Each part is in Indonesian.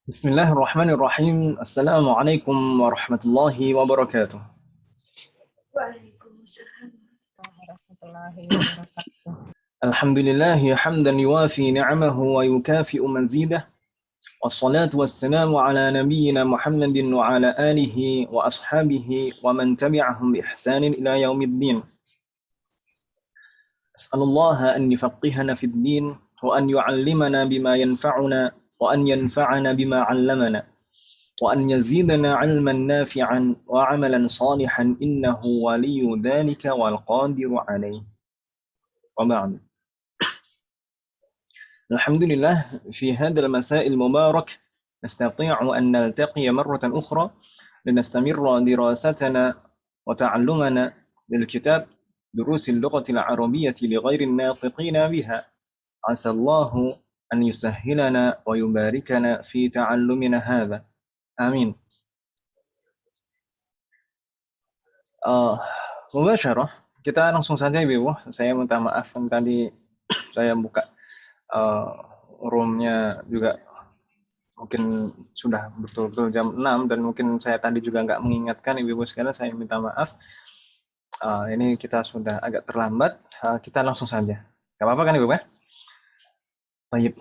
Bismillahirrahmanirrahim. Assalamualaikum warahmatullahi wabarakatuh. Waalaikumsalam warahmatullahi wabarakatuh. Alhamdulillahi hamdan yuwafi ni'amahu wa yukafi'u mazidah. Wassalatu wassalamu ala nabiyyina Muhammadin wa ala alihi wa ashabihi wa man tabi'ahum bi ihsanin ila yaumiddin. As'alullaha an yufaqqihana fid din wa an yu'allimana bima yanfa'una wa an yanfa'ana bima 'allamana. وأن يزيدنا علما نافعا وعملا صالحا إنه ولي ذلك والقادر عليه وبعد. الحمد لله في هذا المساء المبارك نستطيع أن نلتقي مرة أخرى لنستمر دراستنا وتعلمنا للكتاب دروس اللغة العربية لغير الناطقين بها. عسى الله أن يسهلنا ويباركنا في تعلمنا هذا. Amin. Mubasyarah, kita langsung saja Ibu. Saya minta maaf tadi saya buka roomnya juga mungkin sudah betul-betul jam 6 dan mungkin saya tadi juga nggak mengingatkan Ibu sekalian, saya minta maaf. Ini kita sudah agak terlambat, kita langsung saja. Gak apa-apa kan Ibu ya? Baik.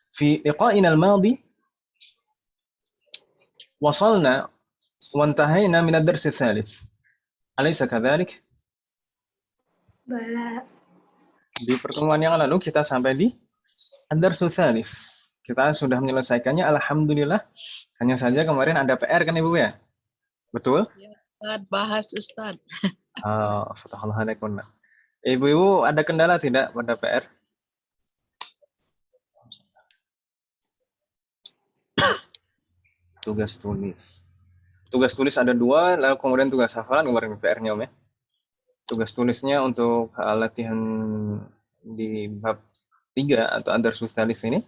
Fi liqa'ina al-madi وصلنا وانتهينا من الدرس الثالث أليس كذلك؟ Bala. Di pertemuan yang lalu kita sampai di ad-darsul tsalits. Kita sudah menyelesaikannya alhamdulillah. Hanya saja kemarin ada PR kan Ibu ya? Betul? Ya, Ustaz, bahas Ustaz. Fatahallah alaikum. Ibu-ibu ada kendala tidak pada PR? Tugas tulis. Tugas tulis ada 2, lalu kemudian tugas hafalan kemarin PR-nya Om ya. Tugas tulisnya untuk latihan di bab 3 atau ad-darsul tsalits ini,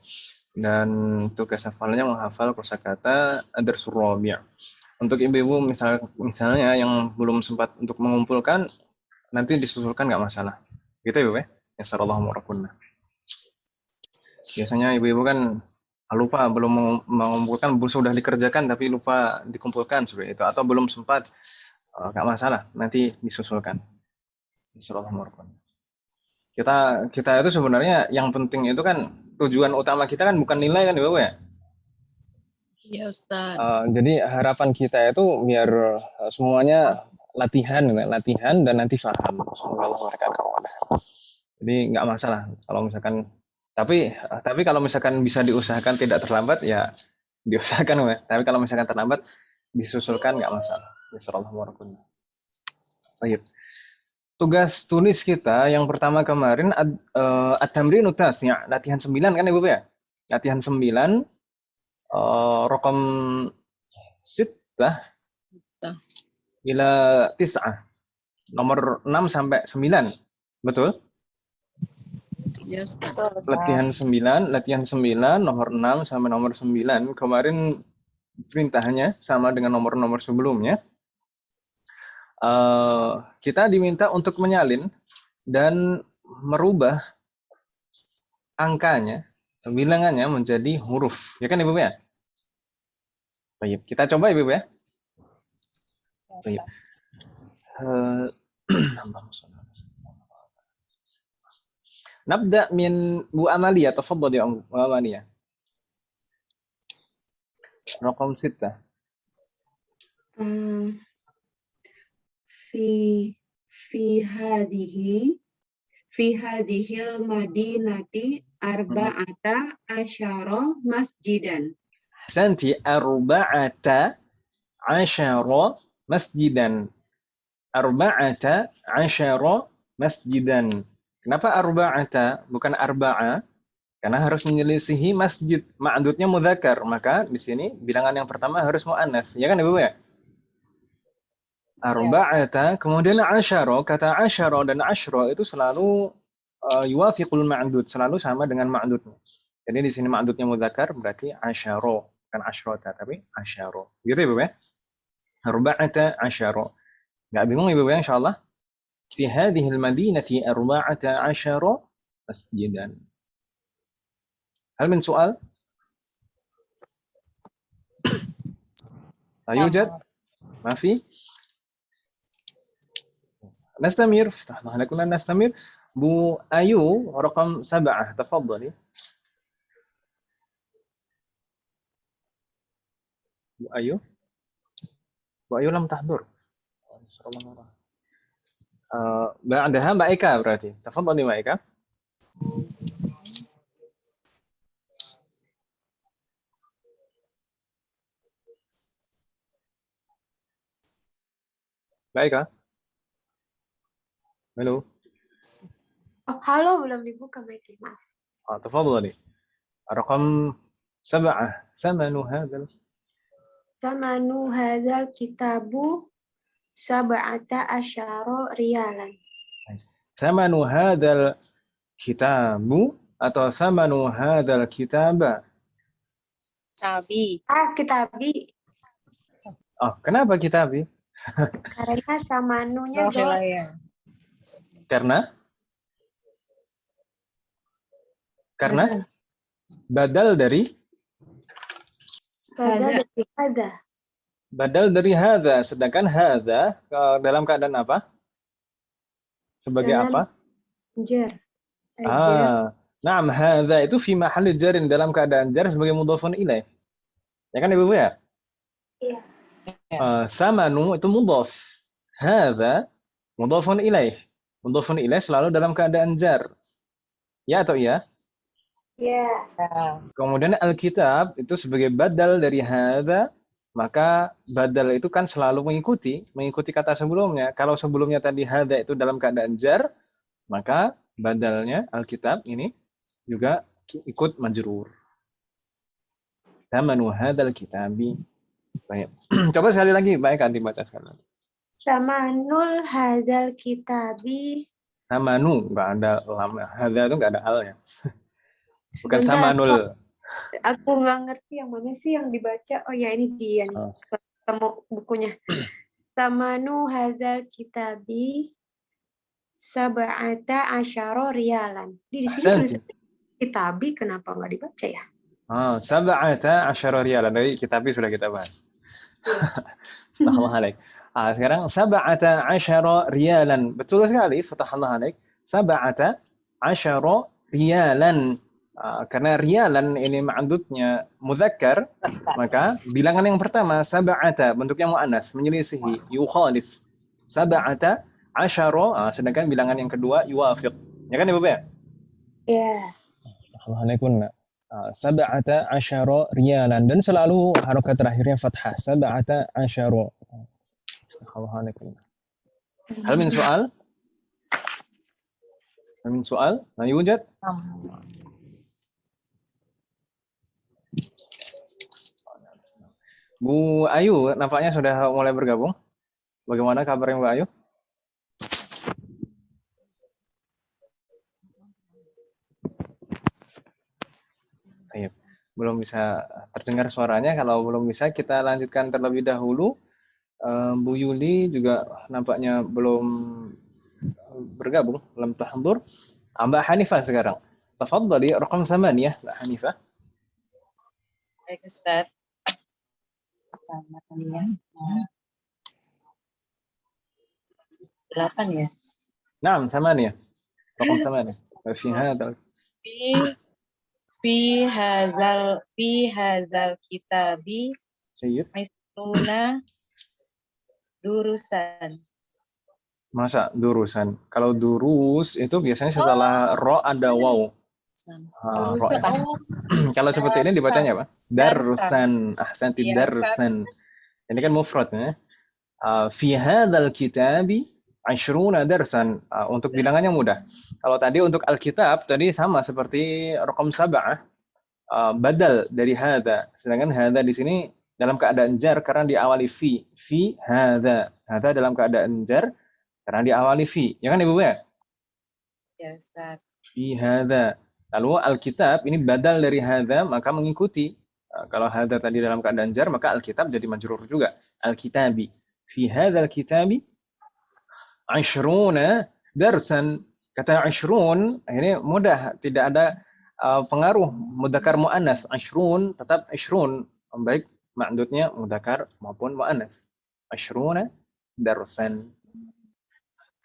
dan tugas hafalannya menghafal kosakata ad-darsul rabi'. Untuk ibu-ibu misalnya yang belum sempat untuk mengumpulkan, nanti disusulkan nggak masalah. Gitu Ibu ya. Yassarallahu murakunna. Biasanya ibu-ibu kan lupa belum mengumpulkan, sudah dikerjakan tapi lupa dikumpulkan seperti itu, atau belum sempat, nggak masalah, nanti disusulkan. Kita itu sebenarnya yang penting itu kan tujuan utama kita kan bukan nilai kan Ibu ya? Iya Ustaz. Jadi harapan kita itu biar semuanya latihan dan nanti paham. Semoga Allah memberkati. Jadi nggak masalah kalau misalkan. Tapi kalau misalkan bisa diusahakan tidak terlambat, ya diusahakan ya. Tapi kalau misalkan terlambat, disusulkan nggak masalah. Bismillahirrahmanirrahim. Baik. Tugas tulis kita yang pertama kemarin, at-tamrinu tas, ya, latihan 9 kan Ibu ya? Latihan 9, raqam 6 ila 9. Nomor 6 sampai 9. Betul? Ya Ustaz. Latihan 9 nomor 6 sampai nomor 9. Kemarin perintahnya sama dengan nomor-nomor sebelumnya. Kita diminta untuk menyalin dan merubah angkanya, bilangannya menjadi huruf. Ya kan Ibu ya? Baik, kita coba Ibu ya. Baik. نبدأ من Bu Amalia, تفضل يا أم Amalia. رقم 6. في هذه المدينة 14 مسجدا. أحسنتي. 14 مسجدا. 14 مسجدا. Kenapa arba'ata bukan arba'a? Karena harus menyelisihi masjid. Ma'dudnya mudzakkar, maka di sini bilangan yang pertama harus muannats. Ya kan Ibu ya? Arba'ata, kemudian asyara, kata asyara dan asyra itu selalu yuwafiqul ma'dud, selalu sama dengan ma'dudnya. Jadi di sini ma'dudnya mudzakkar berarti asyara, bukan asyrata tapi asyara. Gitu Ibu ya? Arba'ata asyara. Enggak bingung Ibu ya insyaallah? في هذه المدينة 14 مسجدا. هل من سؤال؟ لا يوجد ما في نستمر احنا كنا نستمر بو أيو رقم 7 تفضلي بو أيو لم تحضر بعدها Mbak Eka berarti تفضلي Mbak Eka Mbak Eka halo Oh, halo, belum dibuka mic-nya, maaf. تفضلي رقم 7 ثمن هذا Zamanu hadzal kitabu sab'ata asyara riyalan. ثمن هذا الكتاب atau ثمن هذا الكتاب Tabi. Kitabi. oh kenapa kitabi Karena samanunya Wilayah. karena badal dari badal dari hadza sedangkan hadza dalam keadaan apa sebagai dalam apa jar. Naam hadza itu fi mahall jarin dalam keadaan jar sebagai mudhafun ilaih ya kan Ibu ya Iya. Samanu itu mudhaf hadza mudhafun ilaih selalu dalam keadaan jar ya atau iya Ya. kemudian alkitab itu sebagai badal dari hadza maka badal itu kan selalu mengikuti kata sebelumnya kalau sebelumnya tadi hadza itu dalam keadaan jar maka badalnya alkitab ini juga ikut majrur tamanu hadzal kitabi baik coba sekali lagi baik kan dibaca sekali Samanul hadzal kitabi. tamanu enggak ada lam hadza itu enggak ada alnya bukan Sebentar, samanul aku nggak ngerti yang mana sih yang dibaca. Oh ya, ini dia nih. Ketemu bukunya. Samanu hadzal kitabi sab'ata asyara riyalan. Di sini tulisan kitabi, kenapa nggak dibaca ya? Sab'ata asyara riyalan. Dari kitabi sudah kita bahas. Fatahallah alaik. Sekarang sab'ata asyara riyalan. Betul sekali, fatahallah alaik. Sab'ata asyara riyalan. Karena riyalan ini ma'dudnya mudzakkar, maka bilangan yang pertama sab'ata bentuknya muannas menyelisihi yukhalif sab'ata asyara sedangkan bilangan yang kedua yuwafiq ya kan Ibu ya Ya. Alaikum sab'ata asyara riyalan dan selalu harokat terakhirnya fathah sab'ata asyara Alaikum hal min soal ma yujad Bu Ayu, nampaknya sudah mulai bergabung. Bagaimana kabarnya Bu Ayu? Ayo, belum bisa terdengar suaranya. Kalau belum bisa, kita lanjutkan terlebih dahulu. Bu Yuli juga nampaknya belum bergabung, belum tahdur. Mbak Hanifah sekarang. Tafadhali, rakam 8 ya, Mbak Hanifah. Baik, Ustaz. Sama ya. 8 ya. Naam, 8. Rakam 8. Fi hadzal kitabi Sayyid. Misnuna durusan. Masa durusan? Kalau durus itu biasanya setelah ro ada waw. Kalau seperti ini dibacanya apa? Darsan. Ahsanti darsan. Ini kan mufrad ya. Fi hadzal kitabi 20 darsan. Untuk bilangannya mudah. Kalau tadi untuk alkitab tadi sama seperti raqam 7. Badal dari hadza. Sedangkan hadza di sini dalam keadaan jar karena diawali fi. Fi hadza. Hadza dalam keadaan jar karena diawali fi. Ya kan Ibu ya? Ya, Ustaz. Fi hadza. Lalu alkitab ini badal dari hadza maka mengikuti. Kalau hadza tadi dalam keadaan jar maka alkitab jadi majrur juga. Alkitabi. Fi hadzal kitabi 20 darsan. Kata 20 ini mudah, tidak ada pengaruh mudzakkar muannats. 20 tetap 20. Baik ma'dudnya mudzakkar maupun muannats. Ashruna darsan.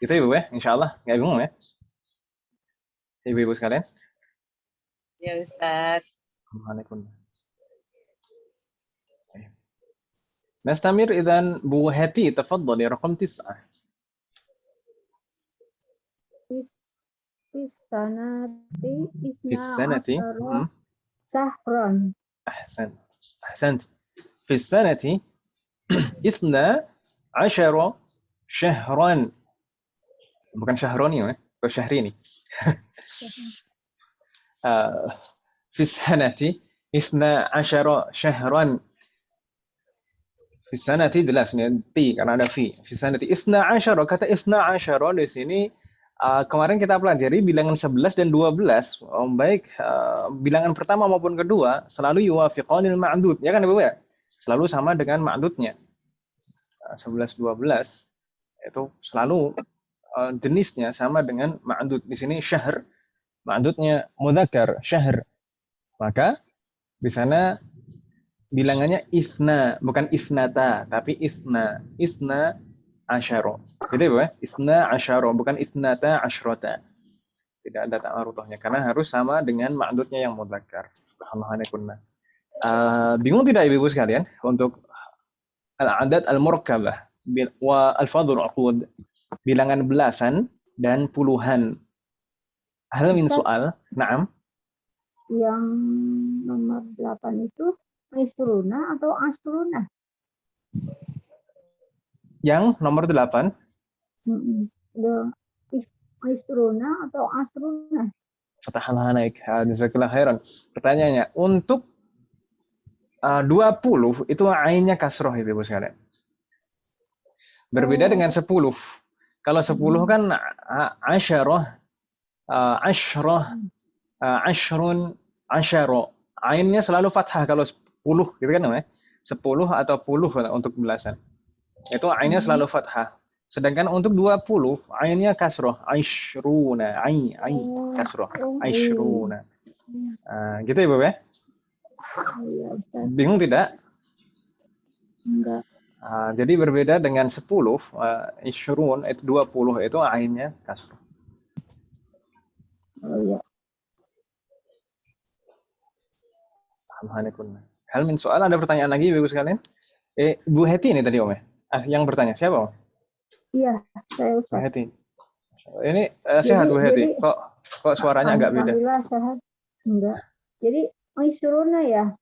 Gitu Ibu ya, insyaallah nggak bingung ya. Ibu-ibu sekalian. Ya Ustaz. Waalaikumsalam. نستمر إذا بو هاتي تفضلي رقم 9. في السنة في السنة 12 شهرا. أحسنت. في السنة 12 شهرا. bukan syahroni ya, atau syahrini. في السنة 12 شهرا. في السنة jelas nih ti karena ada fi. Fi sanati 12 kata 12 di sini kemarin kita pelajari bilangan 11 dan 12 baik bilangan pertama maupun kedua selalu yuwafiqanil ma'dud ya kan Ibu ya? Selalu sama dengan ma'dudnya. 11 12 itu selalu jenisnya sama dengan ma'dud. Di sini syahr ma'dudnya mudzakkar syahr. Maka di sana bilangannya isna, bukan isnata, tapi isna asyaro. Gitu ya, isna asyaro, bukan isnata asyrota. Tidak ada ta'arutuhnya, karena harus sama dengan ma'dudnya yang mudzakkar. Subhanallah. Bingung tidak ibu-ibu sekalian untuk al-adad al-murakkabah wa al-fadhul uqud, bilangan belasan dan puluhan. Hal min soal, na'am. Yang nomor 8 itu Isruna atau Asruna? Yang nomor 8? Isruna atau Asruna? Fatahallah naik. Jazakallah khairan. Pertanyaannya, untuk 20 itu ainnya kasroh Ibu sekalian. Berbeda dengan 10. Kalau 10 kan asyarah, ashrun, asyaro. Ainnya selalu fathah kalau 10 gitu kan namanya. 10 atau puluh untuk belasan. Itu ainnya selalu fathah. Sedangkan untuk 20 ainnya kasroh. Aishruna, kasroh. Aishruna. Gitu ya, Ibu ya? Bingung tidak? Enggak. Jadi berbeda dengan 10, ishrun itu 20 itu ainnya kasroh. Oh iya. Alhamdulillah. Hal min soal, ada pertanyaan lagi Ibu sekalian? Bu Heti ini tadi Om ya? Yang bertanya, siapa Om? Iya, saya Ustaz. Bu Heti. Ini sehat Bu Heti. Kok suaranya agak beda? Alhamdulillah sehat. Enggak. Jadi Aishruna ya?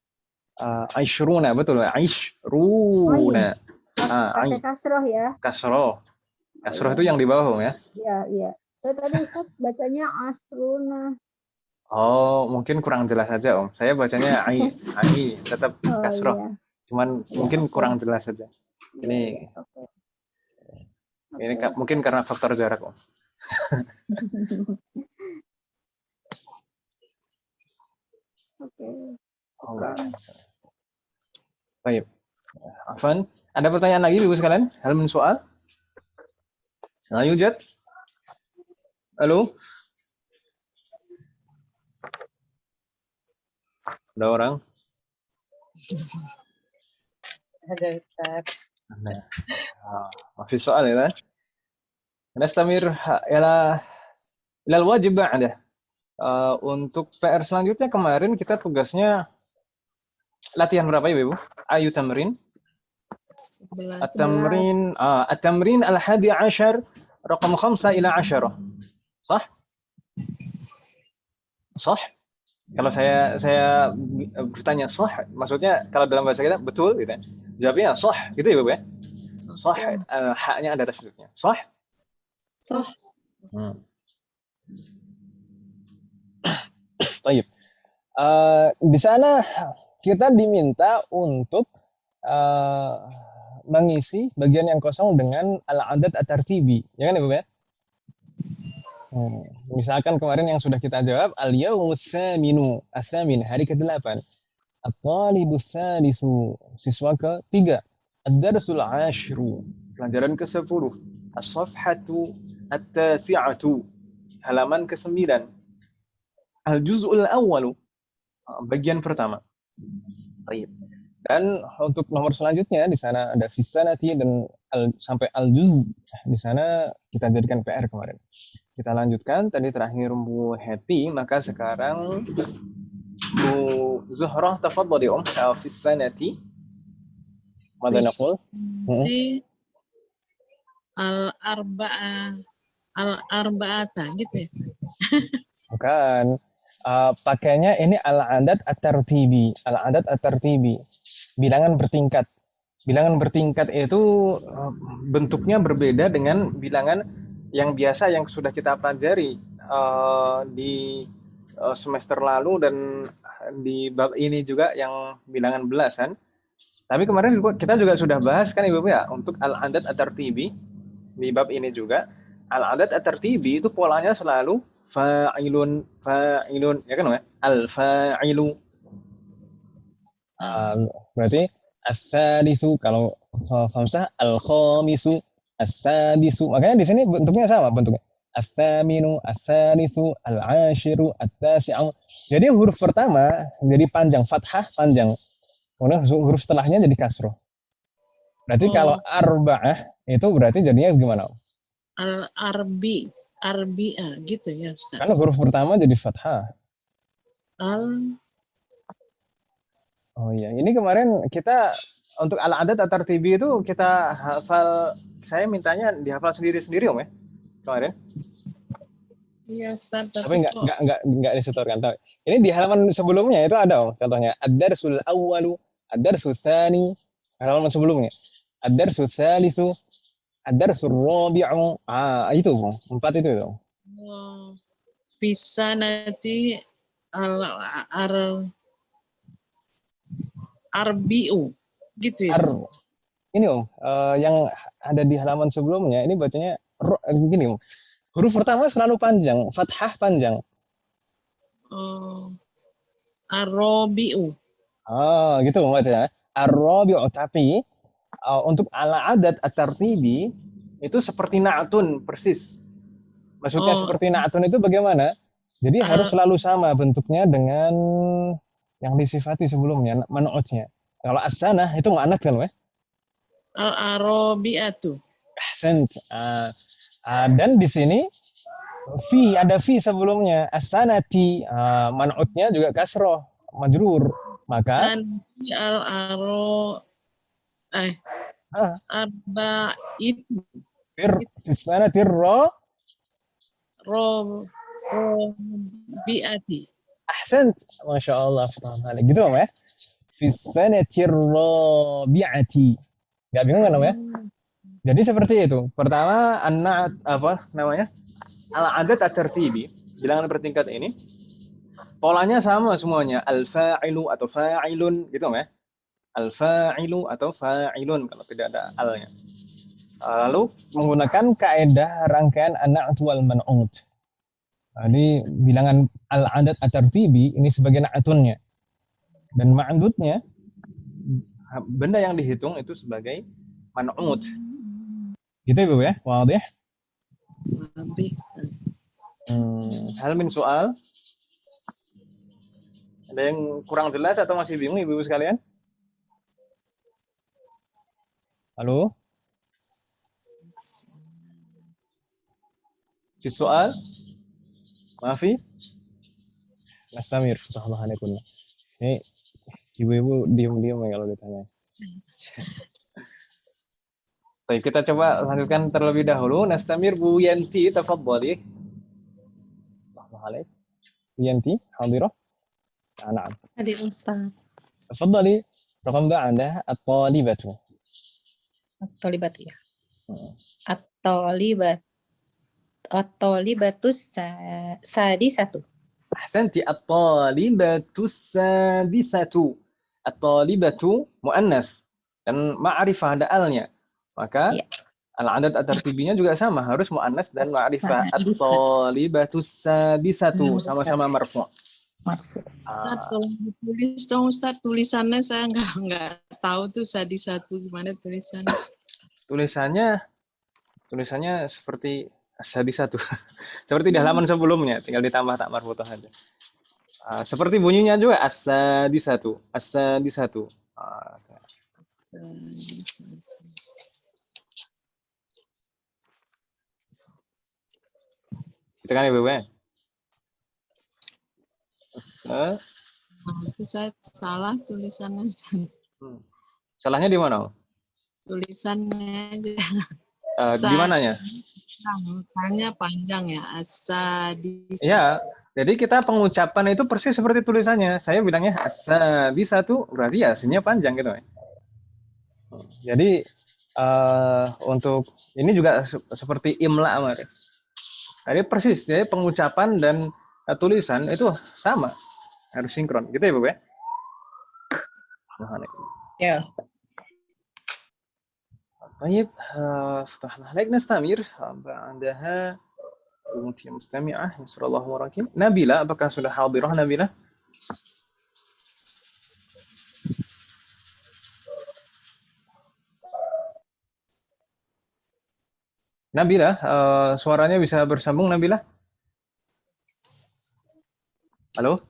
Aishruna, betul. Aishruna. Pakai kasroh ya? Kasroh. Kasroh itu yang di bawah Om ya? Iya. Saya tadi Ustaz bacanya Asruna. Oh, mungkin kurang jelas saja Om. Saya bacanya ai tetap kasroh. Iya. Cuman mungkin kurang jelas saja. Ini mungkin karena faktor jarak Om. Oke. Oh enggak. Baik. Afan, ada pertanyaan lagi Ibu sekalian? Hal min soal? La yujad? Halo? Ada orang? Ada Ustaz. Nah, masih soal ya? Nastamir ila wajib ba'da. Untuk PR selanjutnya kemarin kita tugasnya latihan berapa ya Ibu? Ayu tamrin? At-tamrin at-tamrin al-11 raqam 5 ila 10. Sah? Sah? Kalau saya bertanya sah, maksudnya kalau dalam bahasa kita betul gitu. Jawabnya sah, gitu ya Ibu ya? Sah, haknya ada tasydidnya. Sah? Sah. Baik. Di sana kita diminta untuk mengisi bagian yang kosong dengan al-adad at-tartibi, ya kan Ibu ya? Misalkan kemarin yang sudah kita jawab al-yawmu tsaminu, as-samin, hari ke-8. At-talibu tsalisu, siswa ke-3. Ad-darsul 'ashru, pelajaran ke-10. As-safhatu at-tasi'atu, halaman ke-9. Al-juz'ul awwalu, bagian pertama. Baik. Dan untuk nomor selanjutnya di sana ada fisanati dan sampai al-juz. Di sana kita jadikan PR kemarin. Kita lanjutkan tadi terakhir Bu Heti, maka sekarang Bu Zuhrah tafadhali fisanati. Mada naqul? Di al-arba'ata gitu ya. Bukan. Pakainya ini al-adat at-tartibi. Al-adat at-tartibi. Bilangan bertingkat. Bilangan bertingkat itu bentuknya berbeda dengan bilangan yang biasa yang sudah kita pelajari di semester lalu dan di bab ini juga yang bilangan belasan. Tapi kemarin kita juga sudah bahas kan Ibu ya untuk al-adat at-tartibi di bab ini juga. Al-adat at-tartibi itu polanya selalu fa'ilun ya kan ya? Al-fa'ilu. Berarti as-salisu kalau khamsah al-khamisu as-sadisu. Makanya di sini bentuknya sama bentuknya. As-saminu, as-salisu, al-ashiru, at-tasi'u. Jadi huruf pertama jadi panjang, fathah panjang. Kemudian huruf setelahnya jadi kasroh. Berarti kalau arba'ah itu berarti jadinya gimana? Arbi'ah gitu ya Ustaz. Karena huruf pertama jadi fathah. Oh iya, ini kemarin kita untuk al-adat at-tartibi itu kita hafal, saya mintanya dihafal sendiri-sendiri Om ya kemarin. Iya Ustaz. Tapi enggak disetorkan. Ini di halaman sebelumnya itu ada Om, contohnya ad-darsul awwalu, ad-darsul tsani, halaman sebelumnya. Ad-darsul tsalitsu, ad-darsul rabi'u. Itu Om, 4 itu. Bisa nanti arbi'u gitu ya. Ini Om, yang ada di halaman sebelumnya ini bacanya gini Om. Huruf pertama selalu panjang, fathah panjang. Ar-rabi'u. Gitu bacanya. Ar-rabi'u, tapi untuk al-adat at-tartibi itu seperti na'tun persis. Maksudnya seperti na'tun itu bagaimana? Jadi harus selalu sama bentuknya dengan yang disifati sebelumnya, man'utnya. Kalau as-sanah itu mu'annats kan, weh? Al-arabi'atu. Ahsan. Dan di sini ada fi sebelumnya, as-sanati, man'utnya juga kasroh, majrur. Maka arba'it fi-sanati rabi'ati. Ahsan. Masya Allah. Gitu Om ya. Fi-sanati rabi'ati. Gak bingung kan Om ya? Jadi seperti itu. Pertama, al-adat at-tartibi, bilangan bertingkat ini, polanya sama semuanya. Al-fa'ilu atau fa'ilun, gitu Om ya. Al-fa'ilu atau fa'ilun, kalau tidak ada al-nya. Lalu menggunakan kaedah rangkaian an-na'at wal man'ut. Jadi bilangan al-adat at-tartibi ini sebagai na'atunnya. Dan ma'dudnya, benda yang dihitung itu sebagai man'ut. Gitu Ibu ya, wadih? Hal min soal? Ada yang kurang jelas atau masih bingung Ibu sekalian? Halo? Fi soal? Maafi? Nastamir, Allah alaikum. Ini ibu-ibu diam-diam ya kalau ditanya. Baik, kita coba lanjutkan terlebih dahulu. Nastamir Bu Yanti, tafadhali. Allah alaikum. Bu Yanti, hadirah. Na'am. Hadir Ustaz. Tafadhali. Raqam ba'dah at-talibatu. At-talibatu ya. At-talibatus sadisatu. Ahsanti, at-talibatus sadisatu. At-talibatu muannas dan ma'rifah ada al-nya. Maka al-adat at-tartibinya juga sama, harus muannas dan ma'rifah. At-talibatus sadisatu, sama-sama marfu'. Tolong ditulis dong Ustaz, tulisannya saya nggak tahu tuh sadisatu gimana tulisannya. Tulisannya seperti sadisatu. Seperti di halaman sebelumnya, tinggal ditambah tak marfu'ah aja. Seperti bunyinya juga as-sadisatu. Itu kan Ibu ya? Itu saya salah tulisannya. Salahnya di mana? Tulisannya aja. Di mananya? Tanya panjang ya. Ya, jadi kita pengucapan itu persis seperti tulisannya. Saya bilangnya di satu, berarti aslinya panjang gitu. Jadi untuk ini juga seperti imla, Mar. Jadi persis, jadi pengucapan dan tulisan itu sama, harus sinkron. Gitu ya, Bu ya? Ya, Ustaz. طيب فتحنا عليك نستمر بعدها المتية مستمعة يسر الله وراكم. Nabila, apakah sudah hadirah Nabila? Nabila, suaranya bisa bersambung Nabila? Halo?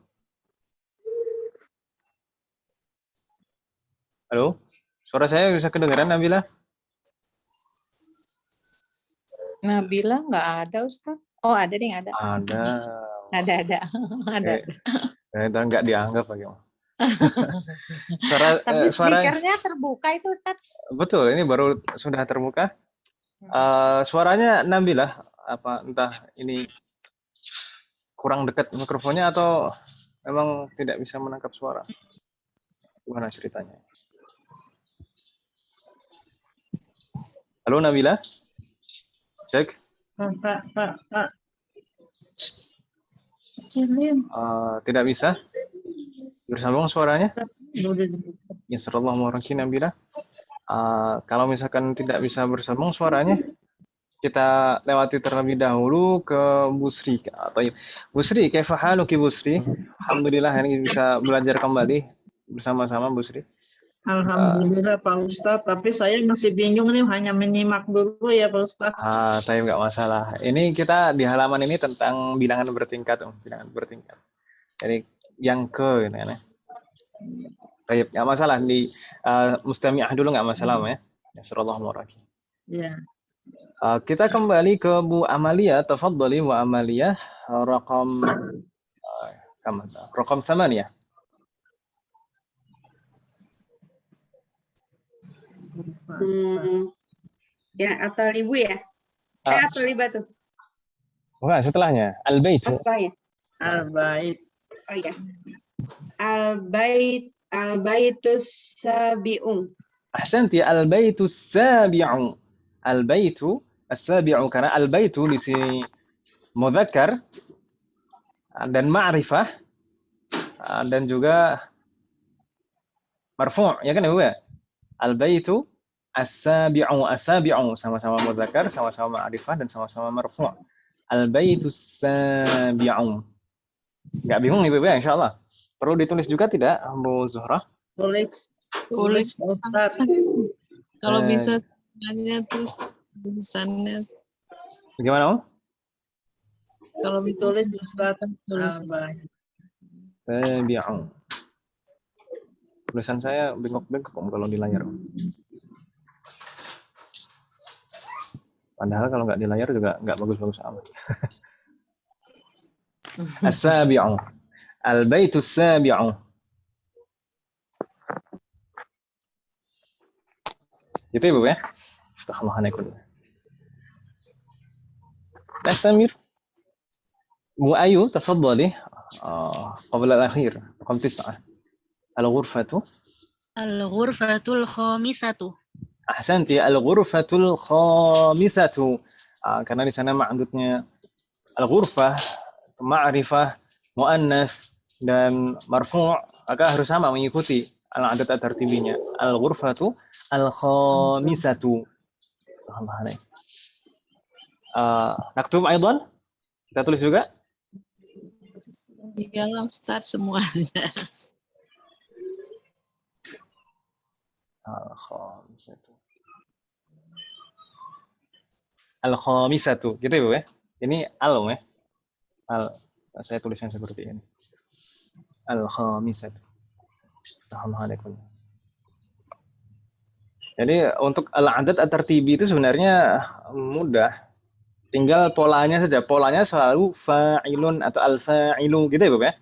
Halo? Suara saya bisa kedengaran Nabila? Nabila nggak ada, Ustaz. Oh, ada deh, ada. Ada. Ada. Dan nggak dianggap bagaimana? Tapi suara speakernya terbuka itu, Ustaz. betul, ini baru sudah terbuka. Suaranya Nabila, apa entah ini kurang dekat mikrofonnya atau memang tidak bisa menangkap suara? Gimana ceritanya? Halo Nabila? Cek. Pak. Tidak bisa bersambung suaranya? Ya, sallallahu alaihi Nabila. Kalau misalkan tidak bisa bersambung suaranya, kita lewati terlebih dahulu ke Busri. Busri, kaifa haluki Busri? Alhamdulillah ini bisa belajar kembali bersama-sama Busri. Alhamdulillah Pak Ustadz, tapi saya masih bingung nih, hanya menyimak dulu ya Pak Ustadz. Saya nggak masalah. Ini kita di halaman ini tentang bilangan bertingkat, bilangan bertingkat. Jadi yang ke, gitu ya. Baik, nggak masalah di mustami'ah dulu nggak masalah ya. Sallallahu alaihi. Ya. Kita kembali ke Bu Amalia, tafadhali Bu Amalia, raqam 8. Ya, atau ribu ya? Atau riba tuh? Bukan, setelahnya. Al-bait. Setelahnya. Al-bait. Oh ya. Al-baitus sabi'un. Ahsanti, al-baitus sabi'u. Al-baitu as-sabi'u, karena al-baitu di sini mudzakkar dan ma'rifah dan juga marfu', ya kan Ibu ya? Al-baitu as-sabi'u, sama-sama mudzakkar, sama-sama ma'rifah dan sama-sama marfu'. Al-baitus sabi'u. Enggak bingung Ibu ya, insyaallah. Perlu ditulis juga tidak, Bu Zuhra? Tulis Ustaz. Kalau bisa tanya tuh tulisannya. Bagaimana, Om? Kalau Tulis Ustaz. Sabi'u. Tulisan saya bengkok-bengkok kalau di layar. Padahal kalau nggak di layar juga nggak bagus-bagus amat. As-sabi'u. Al-baitus sabi'u. Gitu Ibu ya? Astagfirullahaladzim. Nastamir. Bu Ayu, tafadhali. Qabla al-akhir. Raqam 9. Al-ghurfatu. Al-ghurfatul khamisatu. Ahsanti, al-ghurfatul khamisatu. Karena di sana ma'dudnya al-ghurfah, ma'rifah, mu'annats dan marfu', maka harus sama mengikuti al-adat at-tartibinya. Al-ghurfatu al-khamisatu. Naktub aidan? Kita tulis juga? Iyalah Ustaz semuanya. Al-khamisatu. Al-khamisatu. Gitu ya, Bu ya? Ini al ya. Saya tulisnya seperti ini. Al-khamisatu. Assalamualaikum. Jadi untuk al-adad at-tartibi itu sebenarnya mudah. Tinggal polanya saja. Polanya selalu fa'ilun atau al-fa'ilu gitu ya, Bapak ya.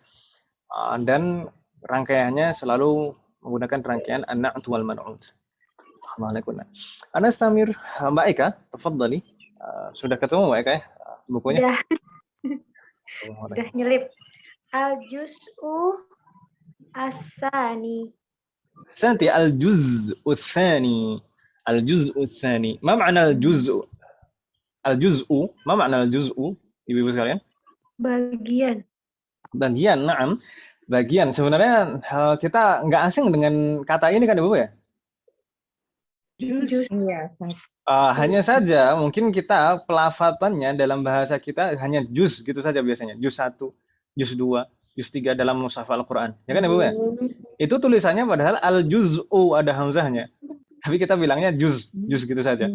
Dan rangkaiannya selalu menggunakan rangkaian an-na'at wal man'ut. Assalamualaikum. Anastamir, Mbak Eka, tafadhali. Sudah ketemu Mbak Eka ya bukunya? Udah nyelip. Al-juz'u as-sani. Santi al-juz'u tsani. Al-juz'u tsani. Ma ma'na al-juz'u? Al-juz'u, ma ma'na al-juz'u? Ibu-ibu sekalian? Bagian. Bagian, na'am. Bagian. Sebenarnya kita nggak asing dengan kata ini kan Ibu ya? Juz. Iya. Hanya saja mungkin kita pelafatannya dalam bahasa kita hanya juz gitu saja biasanya. Juz 1, juz 2, juz 3 dalam mushaf Al-Qur'an. Ya kan Ibu ya? Itu tulisannya padahal al-juz'u ada hamzahnya. Tapi kita bilangnya juz gitu saja.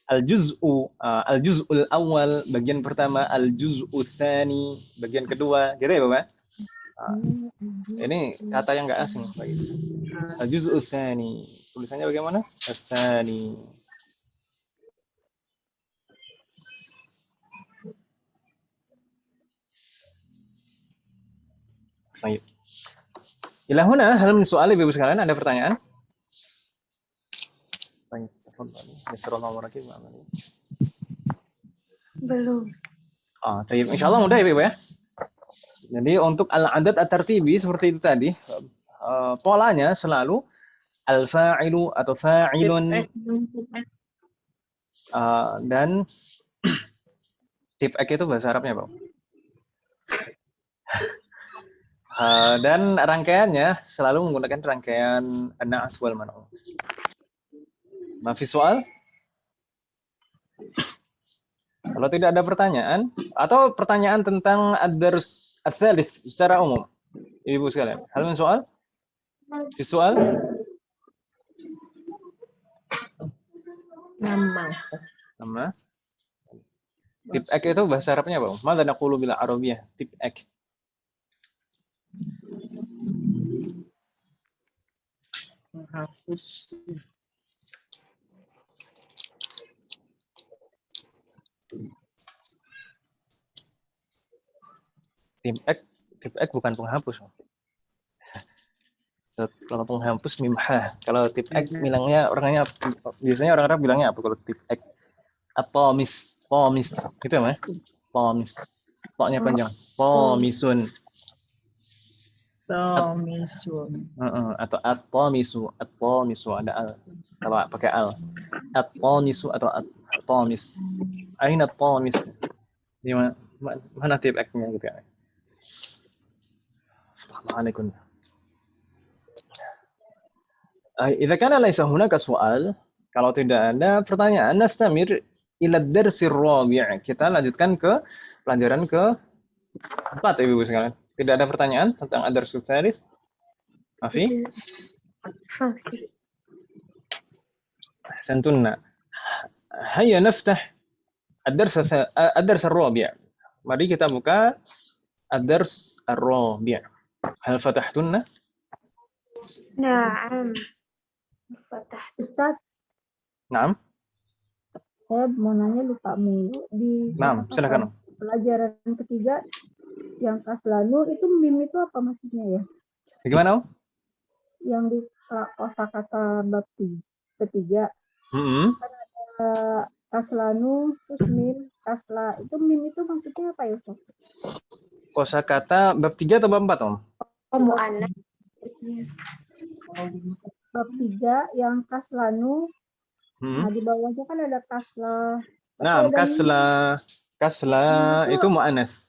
Al-juz'ul awal bagian pertama, al-juz'u tsani bagian kedua, gitu ya Bapak? Ini kata yang nggak asing bagi kita. Al-juz'u tsani. Tulisannya bagaimana? Tsani. Baik. Ila huna hal min soal Ibu sekalian ada pertanyaan? Baik, tafadhali. Bismillahir rahmanir Belum. Baik, insyaallah mudah ya Ibu ya. Jadi untuk al-adad at-tartibi seperti itu tadi, polanya selalu al-fa'ilu atau fa'ilun dan tip ek itu bahasa Arabnya, Pak. Dan rangkaiannya selalu menggunakan rangkaian an-na'at wal man'ut. Ma fi soal? Kalau tidak ada pertanyaan atau pertanyaan tentang ad-dars ats-tsalits secara umum, Ibu sekalian, hal min soal? Fi soal? Nama. Tip ek itu bahasa Arabnya apa? Mada naqulu bil Arabiyyah? Tip ek. Menghapus. Tip ek bukan penghapus. Kalau penghapus mimha. Kalau tip ek bilangnya orangnya biasanya orang Arab bilangnya apa kalau tip ek? At-tamis, tamis. Gitu ya, Mas? Tamis. Toknya panjang. Tamisun. Tomisun. Atau at-tamisu, at-tamisu ada al. Kalau pakai al. At-tamisu atau at-tamis. Aina at-tamis? Di mana tip ek-nya gitu ya. Assalamualaikum. Idza kana laisa hunaka soal, kalau tidak ada pertanyaan, nastamir ila ad-darsir rabi'. Kita lanjutkan ke pelajaran ke-4 Ibu sekalian. Tidak ada pertanyaan tentang ad-darsul tsalits? Afi? Ahsantunna. Hayya naftah ad-dars ar-rabi'. Mari kita buka ad-dars ar-rabi'. Hal fatahtunna? Na'am. Ustaz, Naam. saya mau nanya lupa mulu di Naam, silakan. pelajaran ketiga yang kaslanu itu mim itu apa maksudnya ya? Bagaimana? Yang di kosakata bab ketiga. Kaslanu terus mim, kasla itu mim itu maksudnya apa ya Ustaz? Kosakata bab 3 atau bab 4, Om? Mu'annas. Bab 3 yang kaslanu. Nah, di bawahnya kan ada kasla. Nah, kasla itu mu'annas.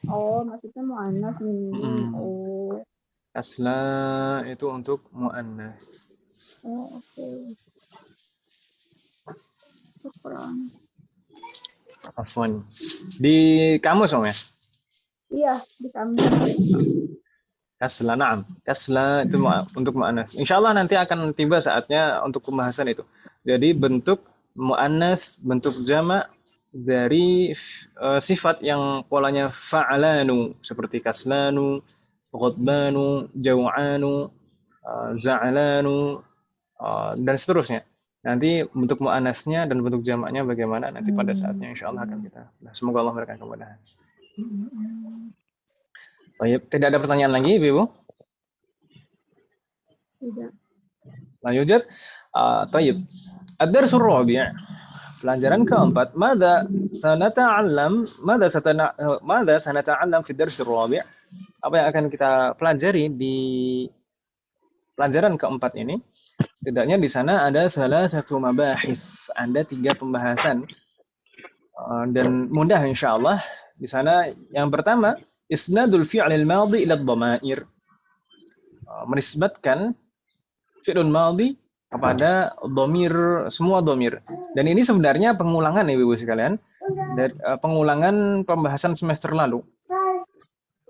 Oh, maksudnya mu'annas mim. Oh. Kasla itu untuk mu'annas. Oh, oke. Syukran. Afwan. Di kamus, Om ya? Iya, di kami. Kasla, na'am. Kasla itu untuk mu'annas. Insyaallah nanti akan tiba saatnya untuk pembahasan itu. Jadi bentuk mu'annas, bentuk jama' dari sifat yang polanya fa'alanu seperti kaslanu, ghadbanu, jau'anu, za'lanu, dan seterusnya. Nanti bentuk muannasnya dan bentuk jamaknya bagaimana nanti pada saatnya insya Allah akan kita. Semoga Allah memberikan kemudahan. Baik, tidak ada pertanyaan lagi, Ibu? Tidak. Lanjut. Tayyib. Ad-darsul rabi'. Pelajaran keempat. Mada sanata'allam fi ad-darsul rabi'? Apa yang akan kita pelajari di pelajaran keempat ini? Setidaknya di sana ada salah satu mabahis, ada 3 pembahasan, dan mudah insya Allah. Di sana yang pertama, isnadul fi'lil madhi ila dhamair, menisbatkan fi'lul madhi kepada dhamir, semua dhamir. Dan ini sebenarnya pengulangan ya Ibu sekalian, dari pengulangan pembahasan semester lalu.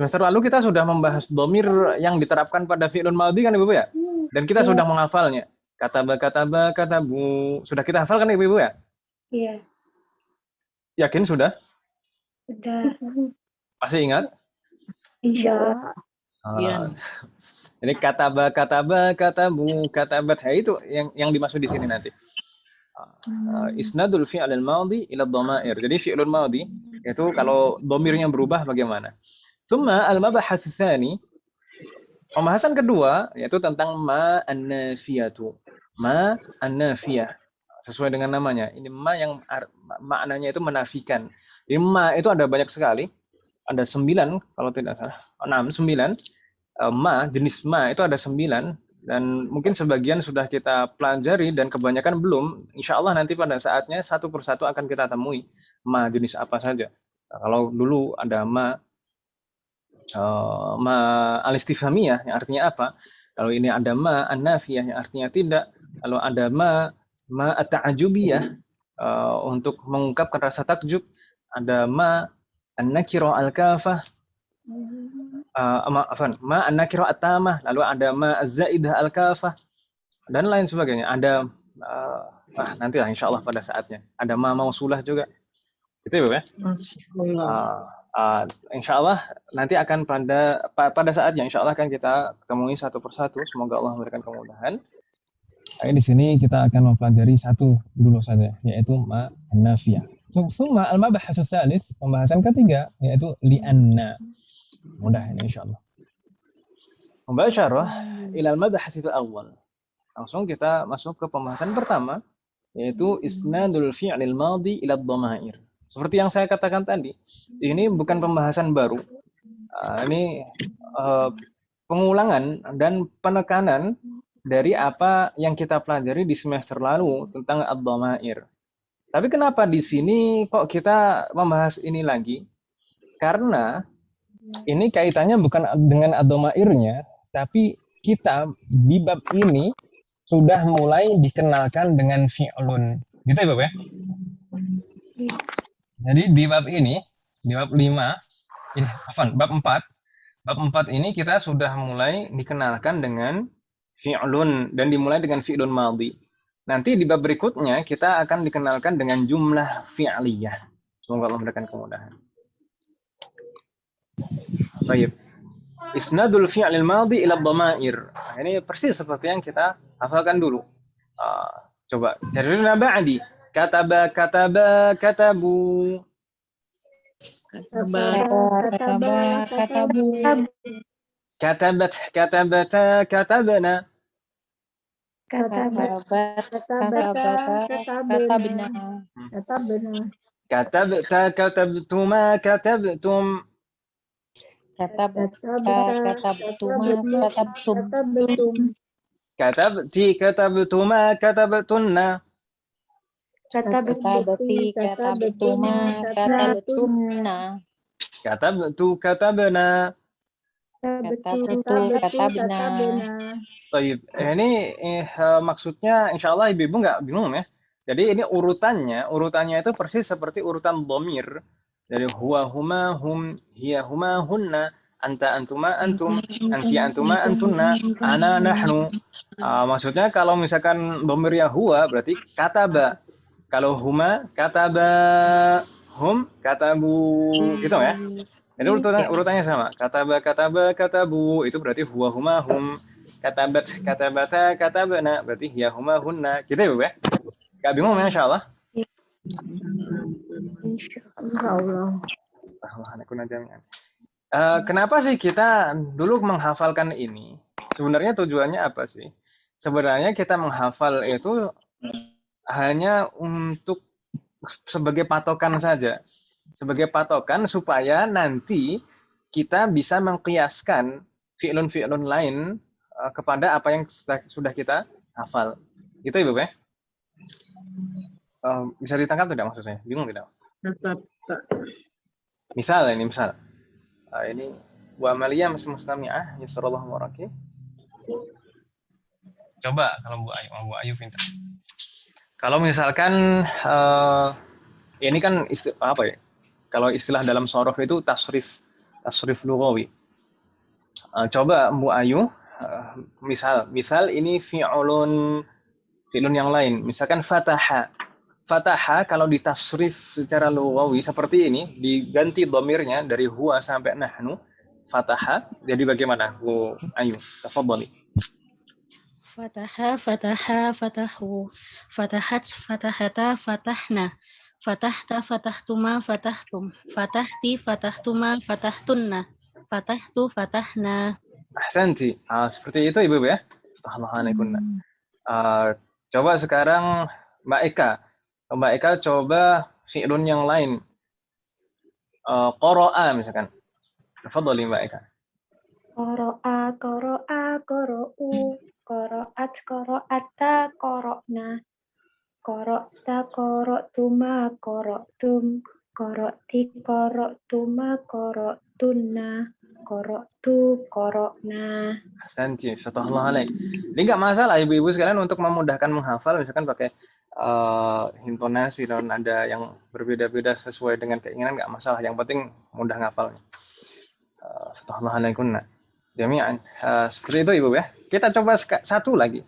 Semester lalu kita sudah membahas dhamir yang diterapkan pada fi'lul madhi kan Ibu ya? Dan kita sudah menghafalnya. Kataba, katabu. Sudah kita hafal kan Ibu ya? Iya. Yakin sudah? Sudah. Masih ingat? Insya Allah. Iya. Jadi katabu, katabat, itu yang dimaksud di sini nanti. Isnadul fi'lil madhi ila dhamair. Jadi fi'lul madhi itu kalau dhamirnya berubah bagaimana? Tsumma al-mabahats tsani, pembahasan kedua yaitu tentang ma an-nafiyatu. Ma an-nafiyah. Sesuai dengan namanya. Ini ma yang maknanya itu menafikan. Jadi ma itu ada banyak sekali. Ada 9 kalau tidak salah. 9. Ma, jenis ma itu ada 9. Dan mungkin sebagian sudah kita pelajari dan kebanyakan belum. Insya Allah nanti pada saatnya satu persatu akan kita temui. Ma jenis apa saja. Nah, kalau dulu ada ma al-istifhamiyah yang artinya apa? Kalau ini ada ma an-nafiyah yang artinya tidak. Kalau ada ma at-ta'ajubiyah untuk mengungkapkan rasa takjub. Ada ma an-nakirah al-kafah. Ma an-nakirah at-tamah. Lalu ada ma az-zaidah al-kafah. Dan lain sebagainya. Ada nantilah insya Allah pada saatnya. Ada ma mausulah juga. Itu ya, insya Allah nanti akan pada saatnya insya Allah akan kita temui satu persatu. Semoga Allah memberikan kemudahan. Di sini kita akan mempelajari satu dulu saja, yaitu ma an-nafiyah. Tsumma al-mabahats tsalits, pembahasan ketiga yaitu li'anna. Mudah ini insya Allah. Mubasyarah ila al-mabahats al-awwal. Langsung kita masuk ke pembahasan pertama, yaitu isnadul fi'lil madhi ila dhamair. Seperti yang saya katakan tadi, ini bukan pembahasan baru. Ini pengulangan dan penekanan dari apa yang kita pelajari di semester lalu tentang ad-dhamair. Tapi kenapa di sini kok kita membahas ini lagi? Karena ini kaitannya bukan dengan ad-dhamairnya, tapi kita di bab ini sudah mulai dikenalkan dengan fi'lun. Gitu ya, Bapak ya? Jadi di bab ini, di bab 5, bab 4 ini kita sudah mulai dikenalkan dengan fi'lun dan dimulai dengan fi'lun madhi. Nanti di bab berikutnya kita akan dikenalkan dengan jumlah fi'liyah. Semoga Allah memberikan kemudahan. Baik. Isnadul fi'lil madhi ila dhamair. Ini persis seperti yang kita hafalkan dulu. Coba cari ba'di. Kataba, katabu. Katabu. Katabat, katabna. Katabta, katabtuma, katabtum. Katabti, katabtuma, katabtunna. Katabati, katabtuma, katabtunna. Katabtu, katabna. Katabna. Baik, ini maksudnya insya Allah ibu-ibu nggak bingung ya. Jadi ini urutannya itu persis seperti urutan dhamir. Dari huwa, huma, hum, hiya, huma, hunna, anta, antuma, antum, anti, antuma, antunna, ana, nahnu. Maksudnya kalau misalkan dhamirnya huwa berarti kataba. Kalau huma, kataba, hum, katabu, gitu ya. Jadi urutannya sama. Kataba, katabu, itu berarti huwa, huma, hum. katabata, katabana. Berarti ya huma hunna. Gitu ya, Bu ya? Gak bingung ya, insyaallah. Insyaallah. Kenapa sih kita dulu menghafalkan ini? Sebenarnya tujuannya apa sih? Sebenarnya kita menghafal itu hanya untuk sebagai patokan saja. Sebagai patokan supaya nanti kita bisa mengkiaskan fi'lun-fi'lun lain kepada apa yang sudah kita hafal. Gitu ya, Bu ya? Bisa ditangkap tidak maksudnya? Bingung tidak? Misal ini, misal. Ini Bu Amalia masih mustami'ah, yasrallahu waraki. Coba kalau Bu Ayu pintar. Kalau misalkan ini kan apa ya? Kalau istilah dalam shorof itu tasrif lughawi. Coba Bu Ayu, misal ini fi'lun yang lain. Misalkan fataha. Fataha kalau ditasrif secara lughawi seperti ini, diganti dhamirnya dari huwa sampai nahnu, fataha. Jadi bagaimana Bu Ayu? Tafadhali. Fataha, fataha, fatahu. Fatahat, fatahata, fatahna. Fatahta, fatahtuma, fatahtum. Fatahti, fatahtuma, fatahtunna. Fatahtu, fatahna. Ahsanti. Seperti itu Ibu ya. Alhamdulillah. Coba sekarang Mbak Eka. Mbak Eka coba fi'lun yang lain. Qara'a misalkan. Tafadhali Mbak Eka. Qara'a, qara'a, qara'u. Qara'at, qara'ata, qara'na. Qara'ta, qara'tuma, qara'tum. Qara'ti, qara'tuma, qara'tunna. Qara'tu, qara'na. Ahsanti, syatahullah alaik. Ini nggak masalah ibu-ibu sekalian untuk memudahkan menghafal, misalkan pakai intonasi dan nada yang berbeda-beda sesuai dengan keinginan, nggak masalah. Yang penting mudah ngafalnya. Syatahullah alaikunna. Jami'an. Seperti itu Ibu ya. Kita coba satu lagi.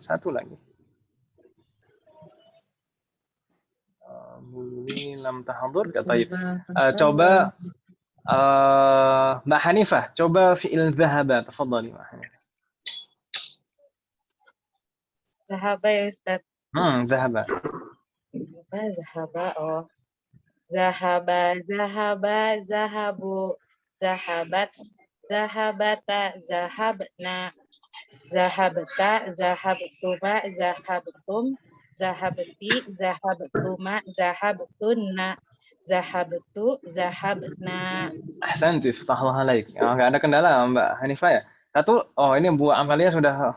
Buli lam tahadur kataib. Coba Mbak Hanifah, coba fi'il dhahaba. Tafadhali Mbak Hanifah. Zahaba ya Ustaz. Dhahaba. Zahaba, oh. Zahaba, zahaba, zahabu. Zahabat, zahabata, zahabna. Zahabta, zahabtuma, zahabtum. Zahabti, zahabtuma, zahabtunna. Zahabtu, zahabna. Ahsanti, fatahullah alaik. Nggak ada kendala Mbak Hanifah ya. Satu, ini Bu Amalia sudah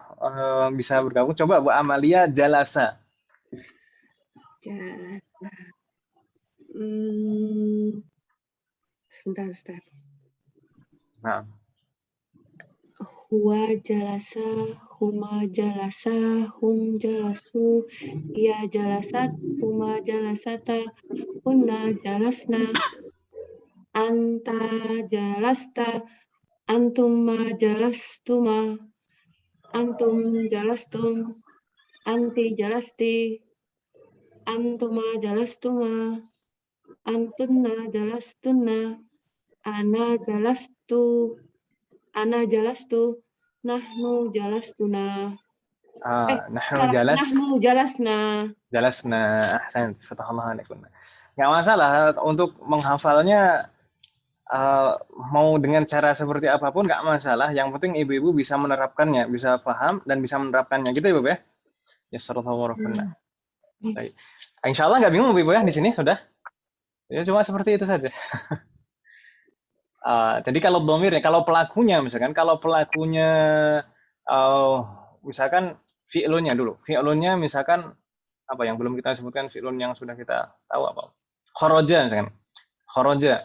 bisa bergabung. Coba Bu Amalia jalasa. Jalasa. Sebentar, Ustaz. Nah. Huwa jalasa, huma jalasa, hum jalasu, ia jalasat, huma jalasata, hunna jalasna, anta jalasta, antuma jalastuma, antum jalastum, anti jalasti, antuma jalastuma, antunna jalastunna, ana jalastu, nahnu jalastuna. Nahnu jalasna. Jalasna, ahsan, fatahullah alaikum. Nggak masalah untuk menghafalnya mau dengan cara seperti apapun nggak masalah. Yang penting ibu-ibu bisa menerapkannya, bisa paham dan bisa menerapkannya. Gitu Ibu ya. Ya sallallahu alaihi. Baik. Insyaallah nggak bingung Ibu ya di sini sudah. Ya cuma seperti itu saja. Jadi kalau dhamirnya, kalau pelakunya misalkan, misalkan fi'lunnya dulu. Fi'lunnya misalkan apa yang belum kita sebutkan, fi'lun yang sudah kita tahu apa? Kharaja misalkan. Kharaja.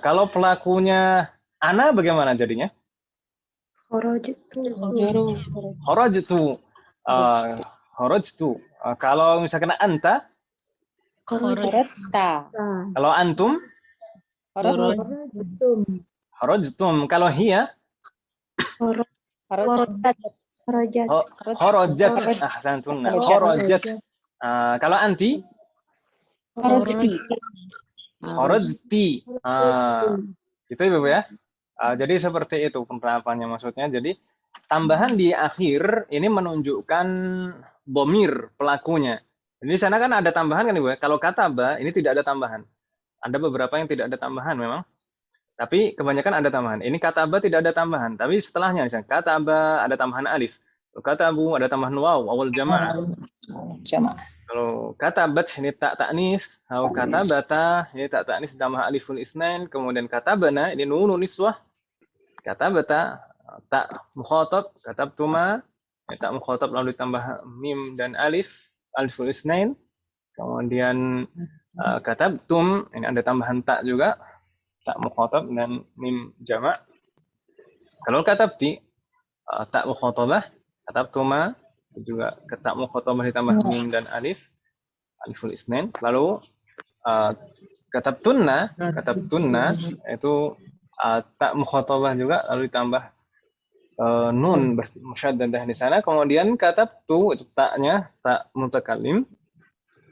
Kalau pelakunya ana bagaimana jadinya? Kharajtu. Kalau misalkan anta? Kharajta. Kalau antum? Kharajtum. Kalau hiya? Kharajat. Ahsantunna. Kharajat. Kalau anti? Kharajti. Itu Ibu ya. Jadi seperti itu penerapannya maksudnya. Jadi tambahan di akhir ini menunjukkan bomir pelakunya. Jadi di sana kan ada tambahan kan Ibu ya. Kalau kataba ini tidak ada tambahan. Ada beberapa yang tidak ada tambahan memang. Tapi kebanyakan ada tambahan. Ini kataba tidak ada tambahan. Tapi setelahnya misalnya kataba ada tambahan alif. Katabu ada tambahan waw awal jamaah. Jamaah. Kalau katabat ini tak taknis, kalau katabata ini tak taknis tambah aliful isnain, kemudian katabana ini nunun niswah. Katabata tak mukhatab, katabtuma ini tak mukhatab lalu ditambah mim dan aliful isnain. Kemudian katabtum ini ada tambahan tak juga, tak mukhatab dan mim jama'. Kalau katabti tak mukhatabah, katabtuma juga tak mukhatabah ditambah mim dan aliful isnain. Lalu katabtunna itu tak mukhatabah juga lalu ditambah nun musyaddadah di sana. Kemudian katabtu itu taknya tak mutakallim.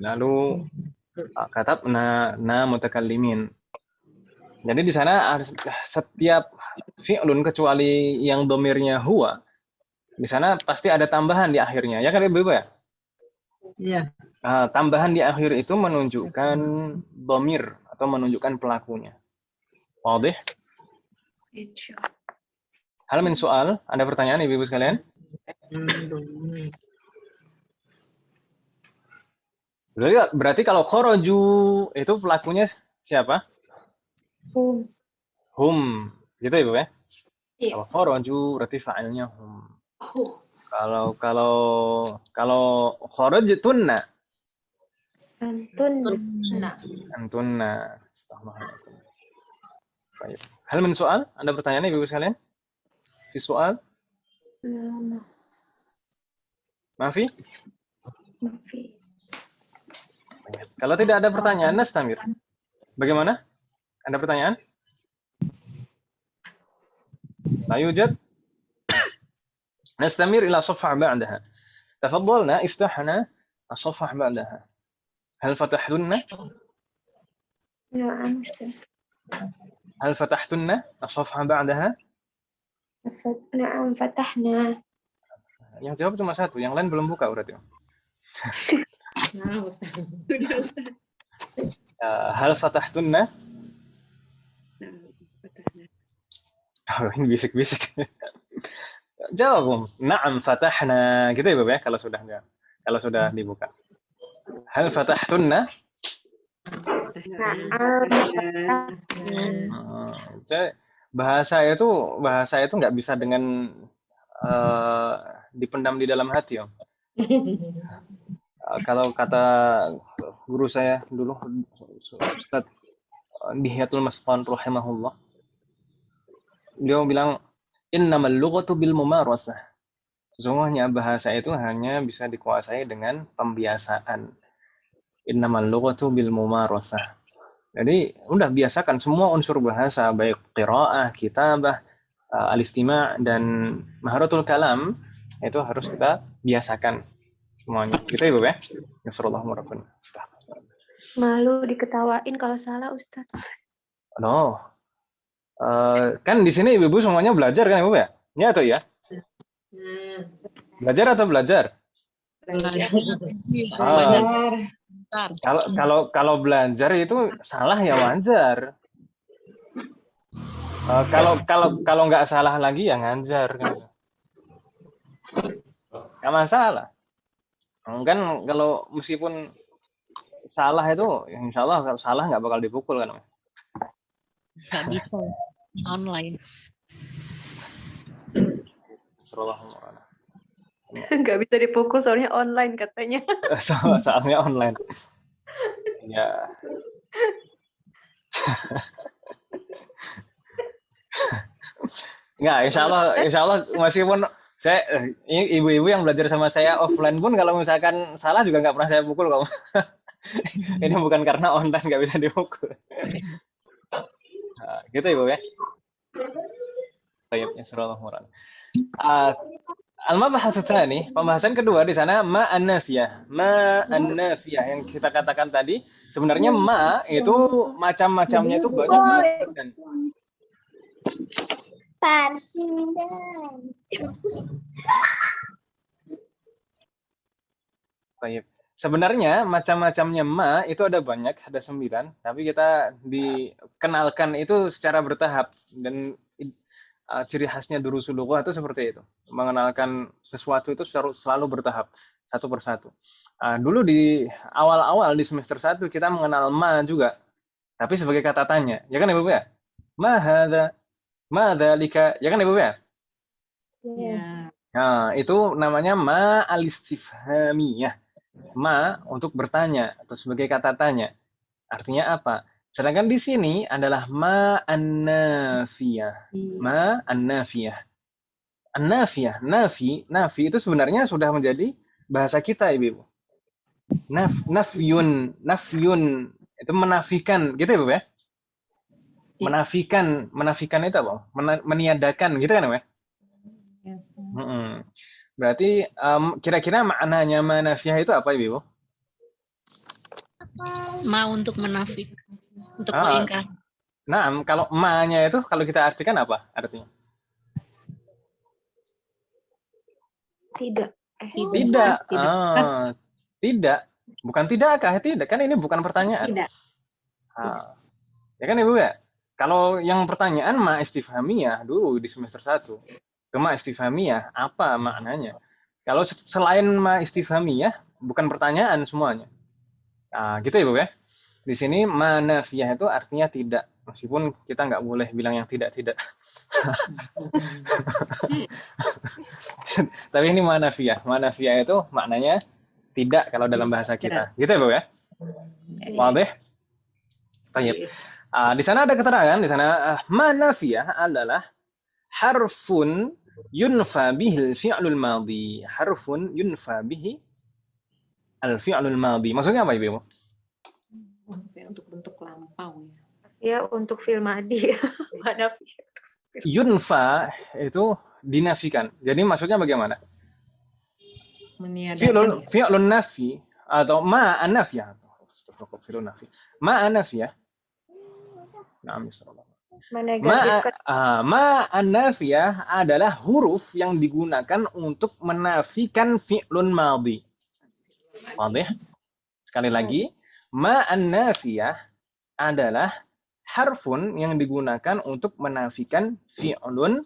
Lalu katabna na mutakallimin. Jadi di sana setiap fi'lun kecuali yang domirnya huwa, di sana pasti ada tambahan di akhirnya. Ya kan Ibu ya? Iya. Tambahan di akhir itu menunjukkan domir atau menunjukkan pelakunya. Wadih? Hal min soal, ada pertanyaan Ibu sekalian? Berarti kalau khoroju itu pelakunya siapa? Hum. Gitu Ibu ya? Iya. Kalau khoroju berarti fa'ilnya hum. Kalau kharajtunna. Antunna. Baik. Hal min soal? Ada pertanyaan Ibu sekalian? Fi soal? Maafi? Kalau tidak ada pertanyaan, nastamir. Bagaimana? Ada pertanyaan? La yujad? نستمر إلى صفحة بعدها. تفضلنا افتحنا الصفحة بعدها. هل فتحتن؟ نعم. هل فتحتن الصفحة بعدها؟ نعم فتحنا. Yang jawab cuma satu, yang lain belum buka berarti. Nah, Ustaz. Hal fatahtunna? Oh, ini bisik-bisik. Jawab, na'am fatahna. Gitu ya, Bapak ya, kalau sudah dibuka. Hal fatahtunna? Bahasa itu nggak bisa dengan dipendam di dalam hati, Om. Kalau kata guru saya dulu, Ustaz Dihiyatul Masqan rahimahullah, dia bilang innamal lughatu bil mumarasah. Sesungguhnya bahasa itu hanya bisa dikuasai dengan pembiasaan. Innamal lughatu bil mumarasah. Jadi udah biasakan semua unsur bahasa, baik qiraah, kitabah, al-istima' dan maharatul kalam, itu harus kita biasakan semuanya. Gitu ya, Bu ya? Nasrullah murabbana. Malu diketawain kalau salah, Ustaz. No. Kan di sini ibu-ibu semuanya belajar kan Ibu ya? Ya atau ya? Belajar atau belajar? Kalau belajar itu salah ya wajar. Kalau nggak salah lagi ya ngajar kan. Nggak masalah. Kan kalau meskipun salah itu, insya Allah kalau salah nggak bakal dipukul kan. Nggak bisa online. Nggak bisa dipukul soalnya online katanya. Soalnya online. Ya. Nggak, insya Allah meskipun saya ibu-ibu yang belajar sama saya offline pun kalau misalkan salah juga nggak pernah saya pukul kok. Ini bukan karena online nggak bisa dipukul. Nah, gitu Ibu ya. Baik, insyaallah murad. Al-mabahats tsani, pembahasan kedua di sana ma an-nafiyah. Ma an-nafiyah yang kita katakan tadi, sebenarnya ma itu macam-macamnya itu banyak banget. apaan sih, Dan? Baik. Sebenarnya macam-macamnya ma itu ada banyak, ada 9. Tapi kita dikenalkan itu secara bertahap. Dan ciri khasnya durusul lughah itu seperti itu. Mengenalkan sesuatu itu selalu bertahap, satu persatu. Dulu di awal-awal di semester 1 kita mengenal ma juga. Tapi sebagai kata tanya. Ya kan Ibu ya? Ma hadza, ma dzalika. Ya kan Ibu ya? Ya. Nah, itu namanya ma al-istifhamiyah. Ma untuk bertanya atau sebagai kata tanya. Artinya apa? Sedangkan di sini adalah ma an-nafiyah. Ma an-nafiyah. An-nafiyah, nafi itu sebenarnya sudah menjadi bahasa kita, Ibu. Nafyun itu menafikan, gitu ya, Ibu ya? Menafikan itu apa? Meniadakan, gitu kan, Ibu ya? Yes. Berarti kira-kira maknanya manafiah itu apa, Ibu? Ma untuk menafik, untuk mengingkar. Nah, kalau ma-nya itu kalau kita artikan apa artinya? Tidak. Tidak. Tidak. Bukan tidakkah? Tidak. Kan ini bukan pertanyaan. Tidak. Ya kan Ibu ya? Kalau yang pertanyaan ma istifhamiyah dulu di semester 1. Ke ma istifhamiyah apa maknanya? Kalau selain ma istifhamiyah bukan pertanyaan semuanya. Gitu Ibu ya. Di sini ma nafiyah itu artinya tidak. Meskipun kita nggak boleh bilang yang tidak-tidak. Tapi ini ma nafiyah. Ma nafiyah itu maknanya tidak kalau dalam bahasa kita. Gitu ya, Bu ya? Wadih? Baik. Di sana ada keterangan, di sana ma nafiyah adalah harfun yunfa bihi al-fi'lul madhi. Harfun yunfa bihi al-fi'lul madhi. Maksudnya apa, Ibu? Untuk bentuk lampau ya. Ya, untuk fi'il madhi. Yunfa itu dinafikan. Jadi maksudnya bagaimana? Meniadakan. Fi'lun nafi atau ma an-nafiyah. Fi'lun nafi. Ma an-nafiyah. Naam, ma an-nafiyah adalah huruf yang digunakan untuk menafikan fi'lun madhi. Wadih? Sekali lagi, ma an-nafiyah adalah harfun yang digunakan untuk menafikan fi'lun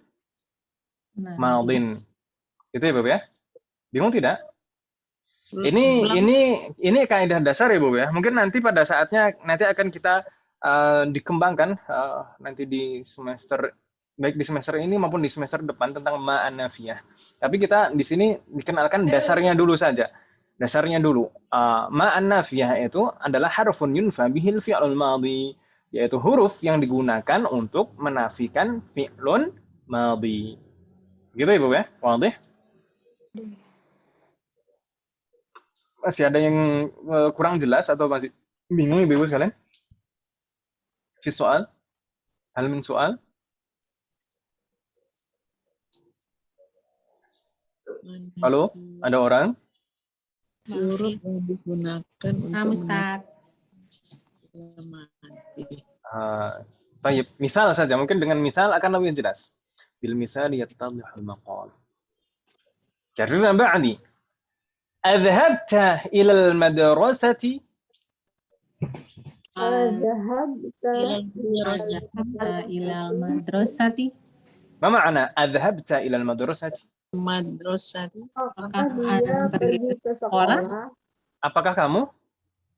madhin. Itu ya, Bapak ya? Bingung tidak? Ini kaidah dasar ya, Bu ya. Mungkin nanti pada saatnya nanti akan kita dikembangkan nanti di semester baik di semester ini maupun di semester depan tentang ma'an nafiyah. Tapi kita di sini dikenalkan dasarnya dulu saja. Dasarnya dulu. Ma'an nafiyah itu adalah harfun yunfa bihil fi'lul madhi, yaitu huruf yang digunakan untuk menafikan fi'lun madhi. Gitu Ibu ya? Wadih? Masih ada yang kurang jelas atau masih bingung Ibu sekalian? Fi soal? Hal min soal? Halo? Ada orang? Huruf yang digunakan untuk Baik, misal saja. Mungkin dengan misal akan lebih jelas. Bil misal yattadhihul maqal. Karena ba'di. Adhabta ila al-madrasati? Ilal madrasati. Ma ma'na adhabta ila al-madrasati? Madrasati. Dia pergi ke sekolah. Apakah kamu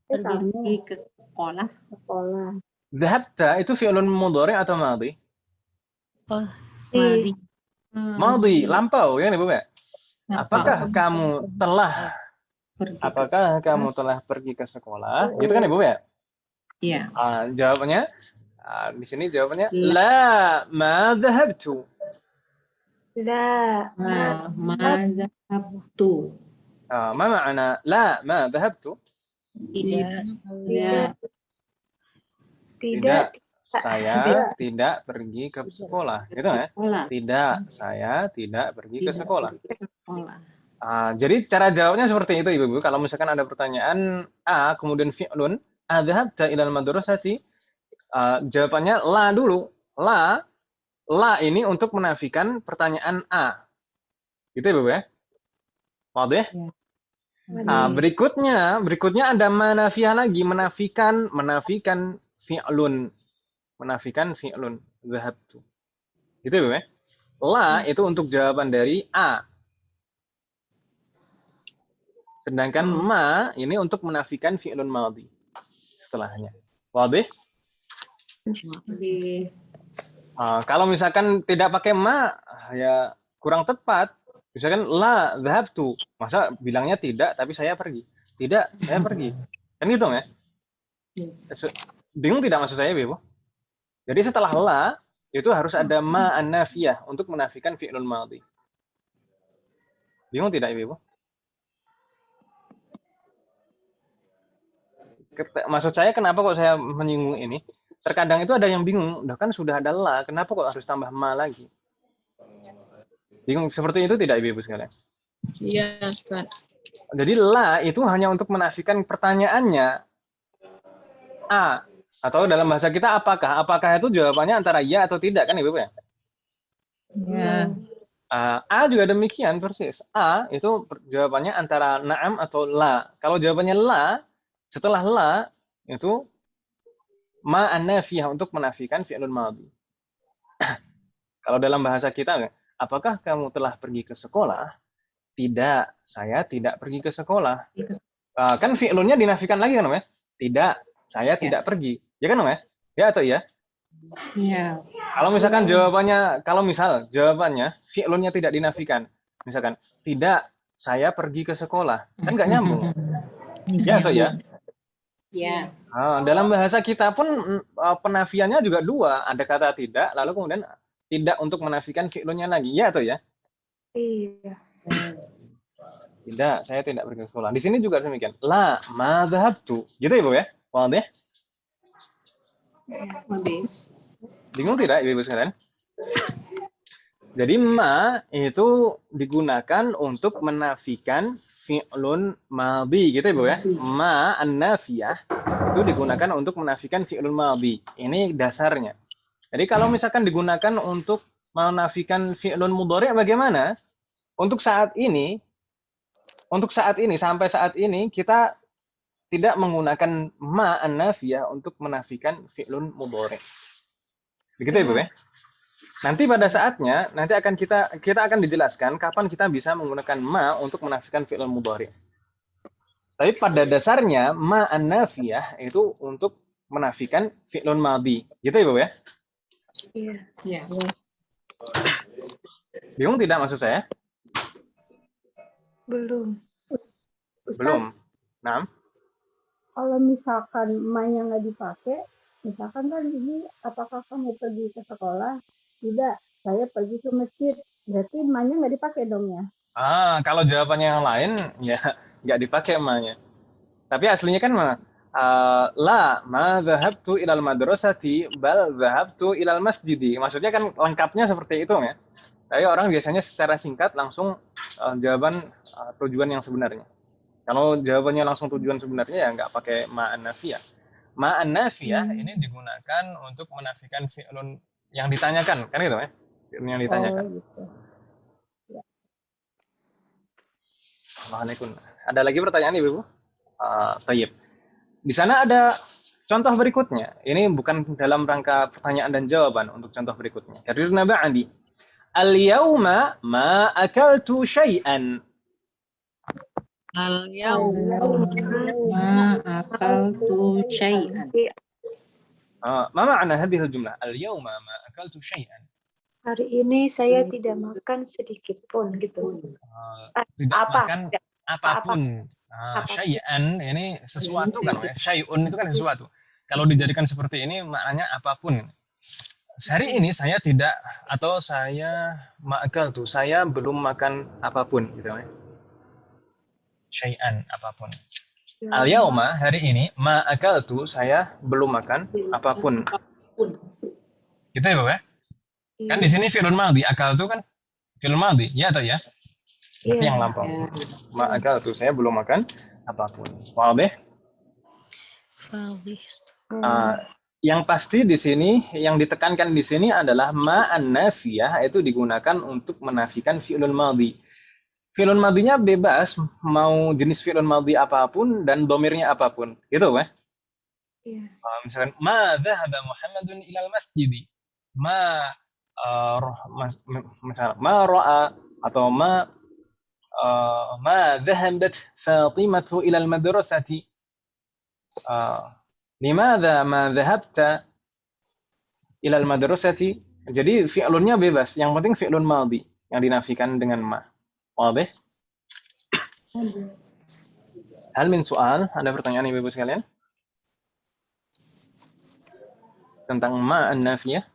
Pergi ke sekolah? Dhahabta itu fi'lun mudhari' atau madhi? Madi. Madhi, lampau ya Ibu ya? Apakah kamu telah pergi ke sekolah? Gitu kan Ibu ya? Iya. Jawabannya di sini jawabannya la ma dhahabtu. La ma dhahabtu. Ma ma'ana la ma dhahabtu? Tidak. Saya tidak pergi ke sekolah. Gitu ya? Tidak, saya tidak pergi ke sekolah. Jadi cara jawabnya seperti itu Ibu. Kalau misalkan ada pertanyaan A kemudian fi'lun adhabta ilal madrasati, jawabannya la dulu. La la ini untuk menafikan pertanyaan A. Gitu ya, Bu ya? Wadah? Nah, berikutnya ada manafiyah lagi, menafikan fi'lun. Menafikan fi'lun. Zahabtu. Gitu ya, Bu ya? La itu untuk jawaban dari A. Sedangkan ma ini untuk menafikan fi'lun madhi setelahnya. Wadah? Kalau misalkan tidak pakai ma, ya kurang tepat. Misalkan la dhahabtu, masa bilangnya tidak tapi saya pergi. Tidak, saya pergi. Kan gitu ya? Bingung tidak maksud saya, Ibu? Jadi setelah la itu harus ada ma an-nafiyah untuk menafikan fi'lun madhi. Bingung tidak, Ibu? Maksud saya kenapa kok saya menyinggung ini? Terkadang itu ada yang bingung, udah kan sudah ada la, kenapa kok harus tambah ma lagi? Bingung seperti itu tidak, Ibu sekalian? Iya, Ustaz. Jadi la itu hanya untuk menafikan pertanyaannya A, atau dalam bahasa kita apakah? Apakah itu jawabannya antara ya atau tidak, kan Ibu ya? Ya. A juga demikian persis. A itu jawabannya antara na'am atau la. Kalau jawabannya la, setelah la itu ma an-nafiyah untuk menafikan fi'lun madhi. Kalau dalam bahasa kita, apakah kamu telah pergi ke sekolah? Tidak, saya tidak pergi ke sekolah. Kan fi'lunnya dinafikan lagi kan, ya? Tidak, saya tidak pergi. Ya kan, ya? Ya atau ya? Iya. Kalau misalkan jawabannya fi'lunnya tidak dinafikan. Misalkan, tidak, saya pergi ke sekolah. Kan nggak nyambung. Ya atau ya? Ya. Dalam bahasa kita pun penafiannya juga dua. Ada kata tidak, lalu kemudian tidak untuk menafikan fi'lunnya lagi. Ya atau ya? Iya. Tidak, saya tidak pergi ke sekolah. Di sini juga demikian. La ma dhahabtu. Gitu ya, Bu ya? Wadah? Bingung tidak, Ibu sekalian? Jadi ma itu digunakan untuk menafikan fi'lun madhi, gitu ya, Bu ya? Ma an-nafiyah itu digunakan untuk menafikan fi'lun madhi. Ini dasarnya. Jadi kalau misalkan digunakan untuk menafikan fi'lun mudhari' bagaimana? Untuk saat ini sampai saat ini kita tidak menggunakan ma an-nafiyah untuk menafikan fi'lun mudhari'. Begitu ya, Bu ya? Nanti pada saatnya akan kita akan dijelaskan kapan kita bisa menggunakan ma untuk menafikan fi'lun mudhari'. Tapi pada dasarnya ma an-nafiyah itu untuk menafikan fi'lun madhi. Gitu ya, Bu ya? Iya. Bingung tidak maksud saya? Belum. Belum. Nah. Kalau misalkan ma-nya nggak dipakai, misalkan kan ini, apakah kamu pergi ke sekolah? Tidak, saya pergi ke masjid. Berarti ma-nya nggak dipakai dong ya? Kalau jawabannya yang lain, ya nggak dipakai ma-nya. Tapi aslinya kan la ma dhahabtu ilal madrasati bal dhahabtu ilal masjidi. Maksudnya kan lengkapnya seperti itu ya. Tapi orang biasanya secara singkat langsung jawaban tujuan yang sebenarnya. Kalau jawabannya langsung tujuan sebenarnya ya nggak pakai ma an-nafiyah. Ma an-nafiyah ini digunakan untuk menafikan fi'lun yang ditanyakan, kan gitu ya? Fi'lun yang ditanyakan. Gitu. Ya. Waalaikumsalam. Ada lagi pertanyaan, Ibu? Tayyib. Di sana ada contoh berikutnya. Ini bukan dalam rangka pertanyaan dan jawaban untuk contoh berikutnya. Karirna ba'di. Al-yawma ma akaltu syai'an. Al-yawma Ma akaltu syai'an. Ma ma'na hadhihi al-jumlah? Al-yawma ma akaltu syai'an. Hari ini saya tidak makan sedikit pun gitu. Tidak makan apapun. Syai'an ini sesuatu kan ya. Syai'un itu kan sesuatu. Kalau dijadikan seperti ini maknanya apapun. Hari ini saya tidak, atau saya ma'akaltu, saya belum makan apapun gitu ya. Syai'an, apapun. Al-yauma, hari ini, ma'akaltu, saya belum makan apapun. Gitu ya, Bu ya? Kan di sini fi'lun madhi, akaltu kan fi'lun madhi, ya atau ya? Berarti yang lampau. Ma'akaltu, saya belum makan apapun. Wadah? Yang pasti di sini, yang ditekankan di sini adalah ma'an nafiyah itu digunakan untuk menafikan fi'lul madhi. Fi'lul madhinya bebas, mau jenis fi'lul madhi apapun dan domirnya apapun. Gitu, ya? Iya. Misalkan, ma dhahaba Muhammadun ilal masjidi. Misalnya, ma ra'a atau ma dhahabat Fatimatu ilal madrasati. Limadha ma dhahabta ilal madrasati. Jadi fi'lunnya bebas, yang penting fi'lun madhi yang dinafikan dengan ma. Wadih? Hal min soal, ada pertanyaan Ibu sekalian? Tentang ma an-nafiyah?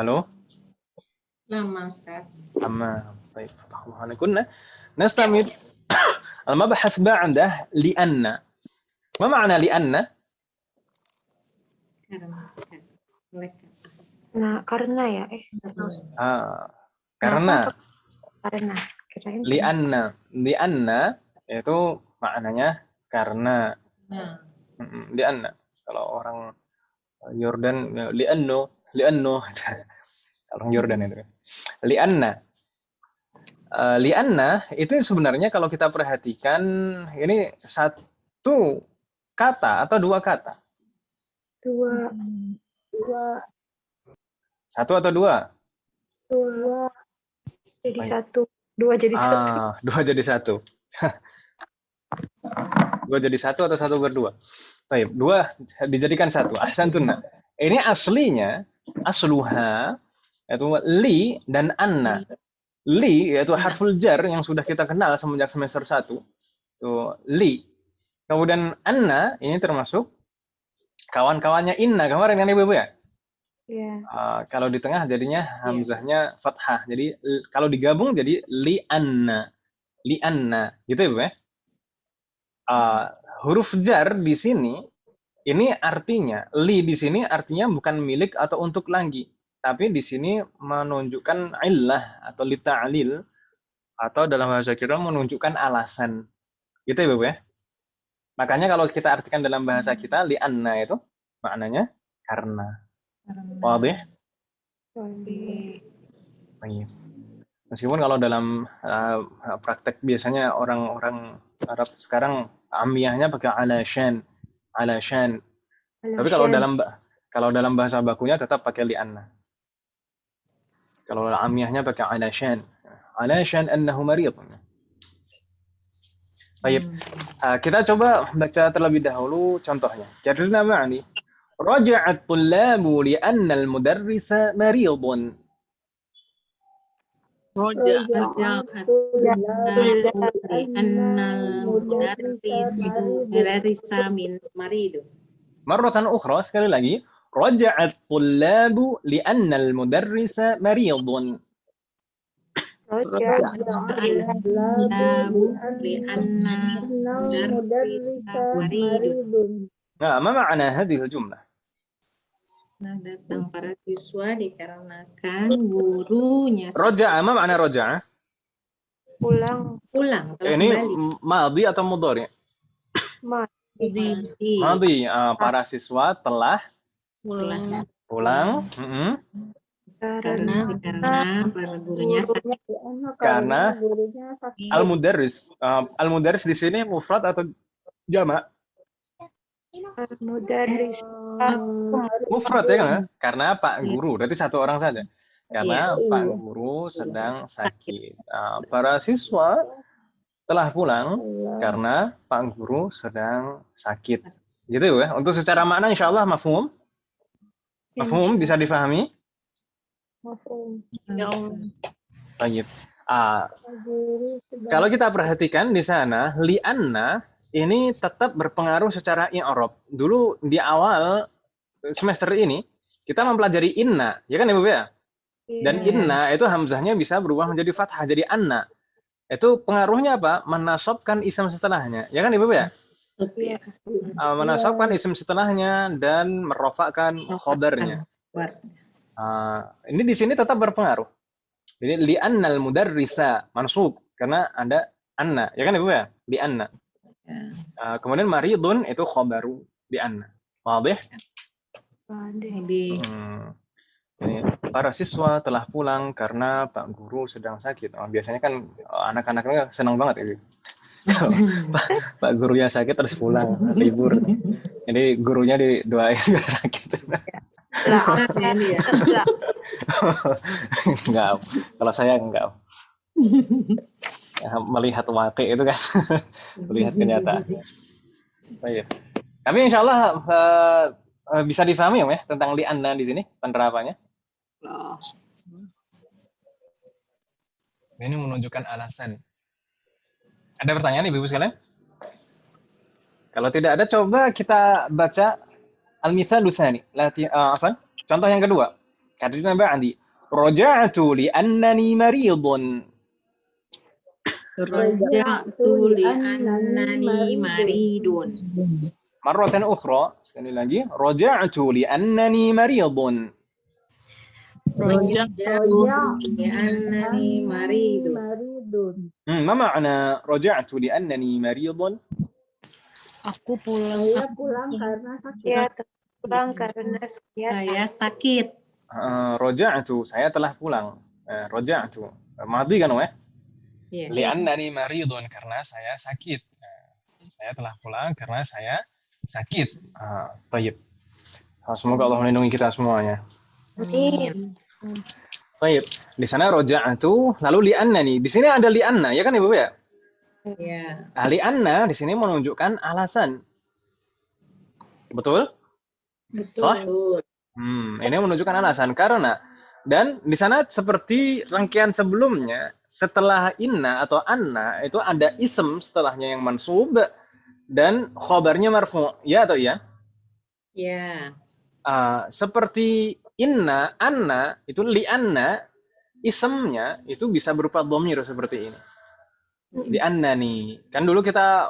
Halo? Lama, Ustaz. أما طيب فتح الله عليكم. كنا نستعمل المبحث بعده لأن. ما معنى لأن؟ Karena ya, karena. Karena. Kirain Lianna itu maknanya karena. Lianna. Kalau orang Yordan, lianno. Orang Yordan itu. Lianna itu sebenarnya kalau kita perhatikan ini satu kata atau dua kata? Dua. Satu atau dua? Jadi satu. Dua jadi satu. Dua jadi satu. Dua jadi satu atau satu berdua? Baik, dua dijadikan satu. Ahsantunna. Ini asluha yaitu li dan anna. Li yaitu harful jar yang sudah kita kenal semenjak semester 1. Itu li. Kemudian anna ini termasuk kawan-kawannya inna kemarin kan Ibu ya? Iya. Kalau di tengah jadinya hamzahnya fathah. Jadi kalau digabung jadi li anna. Li anna. Gitu Ibu ya? Huruf jar di sini ini artinya li di sini artinya bukan milik atau untuk lagi. Tapi di sini menunjukkan illah atau lita'lil atau dalam bahasa kita menunjukkan alasan. Gitu ya, Bu ya? Makanya kalau kita artikan dalam bahasa kita li'anna itu maknanya karena. Wadih? Meskipun kalau dalam praktek biasanya orang-orang Arab sekarang amiyahnya pakai alashan. Tapi kalau dalam bahasa bakunya tetap pakai li'anna. Kalau amiyahnya pakai alashan annahu marid. Baik. Kita coba baca terlebih dahulu contohnya. Jadruna ma'ani. Raja'at tullabu li'anna al-mudarrisa maridun. Raja'at li'anna al-mudarrisa maridun. Marratan ukhra, sekali lagi. Raja'at tullabu li'anna al-mudarrisa maridun. Raja'at tullabu li'anna al-mudarrisa maridun. Nah, ma ma'na hadhihi al-jumlah? Nah, datang para siswa dikarenakan gurunya. Raja'a, ma ma'na raja'a? Pulang. Ini madhi atau mudhari'? Madhi. Para siswa telah pulang. Karena para gurunya sakit. Karena al-mudarris. Al-mudarris di sini mufrad atau jamak? Al-mudarris. Mufrad ya kan? Karena Pak Guru, berarti satu orang saja. Karena Pak Guru sedang sakit. Para siswa telah pulang karena Pak Guru sedang sakit. Gitu ya. Untuk secara makna insya Allah mafhum. Mafhum bisa difahami? Baik. Kalau kita perhatikan di sana, li'anna ini tetap berpengaruh secara i'rab. Dulu di awal semester ini kita mempelajari inna, ya kan Ibu ya? Dan inna itu hamzahnya bisa berubah menjadi fathah, jadi anna. Itu pengaruhnya apa? Menasabkan isim setelahnya, ya kan Ibu ya? Menasabkan isim setelahnya dan merofakkan khobarnya. Ini di sini tetap berpengaruh. Jadi li'annal mudarrisa mansub karena ada anna, ya kan Ibu ya? Li'anna. Kemudian maridun itu khabaru li anna. Wadih? Lebih. Ini, para siswa telah pulang karena Pak Guru sedang sakit. Biasanya kan anak-anaknya senang banget itu. Pak Gurunya sakit terus pulang libur. Jadi gurunya didoain nggak sakit. Ustaz ya ini ya. Enggak. Kalau saya enggak. Melihat wakil itu kan, melihat kenyataan. Baik. Tapi insya Allah bisa difahami ya tentang li'anna di sini penerapannya. Ini menunjukkan alasan. Ada pertanyaan Ibu sekalian? Kalau tidak ada, coba kita baca al-mithalu tsani. Contoh yang kedua. Kadina ba'di. Raja'tu li'annani maridun. Raja'tu li'annani maridun. Marratan ukhra, sekali lagi. Raja'tu li'annani maridun. Raja'tu li'annani maridun. Ma ma'na raja'tu li'annani maridun? Aku pulang. Saya pulang karena sakit. Ya, pulang karena Saya sakit. Raja'tu, saya telah pulang. Raja'tu. Madhi kan Iya. Li'annani maridun, karena saya sakit. Saya telah pulang karena saya sakit. Tayyib. Semoga Allah melindungi kita semuanya. Amin. Tayyib. Di sana raja'tu, lalu li'annani. Di sini ada li'anna, ya kan Ibu ya? Iya. Li'anna di sini menunjukkan alasan. Betul? Betul. Ini menunjukkan alasan karena dan di sana seperti rangkaian sebelumnya setelah inna atau anna itu ada ism setelahnya yang mansub dan khabarnya marfu, ya atau ya? Ya. Seperti inna, anna itu li anna ismnya itu bisa berupa dhamir seperti ini. Li anna nih. Kan dulu kita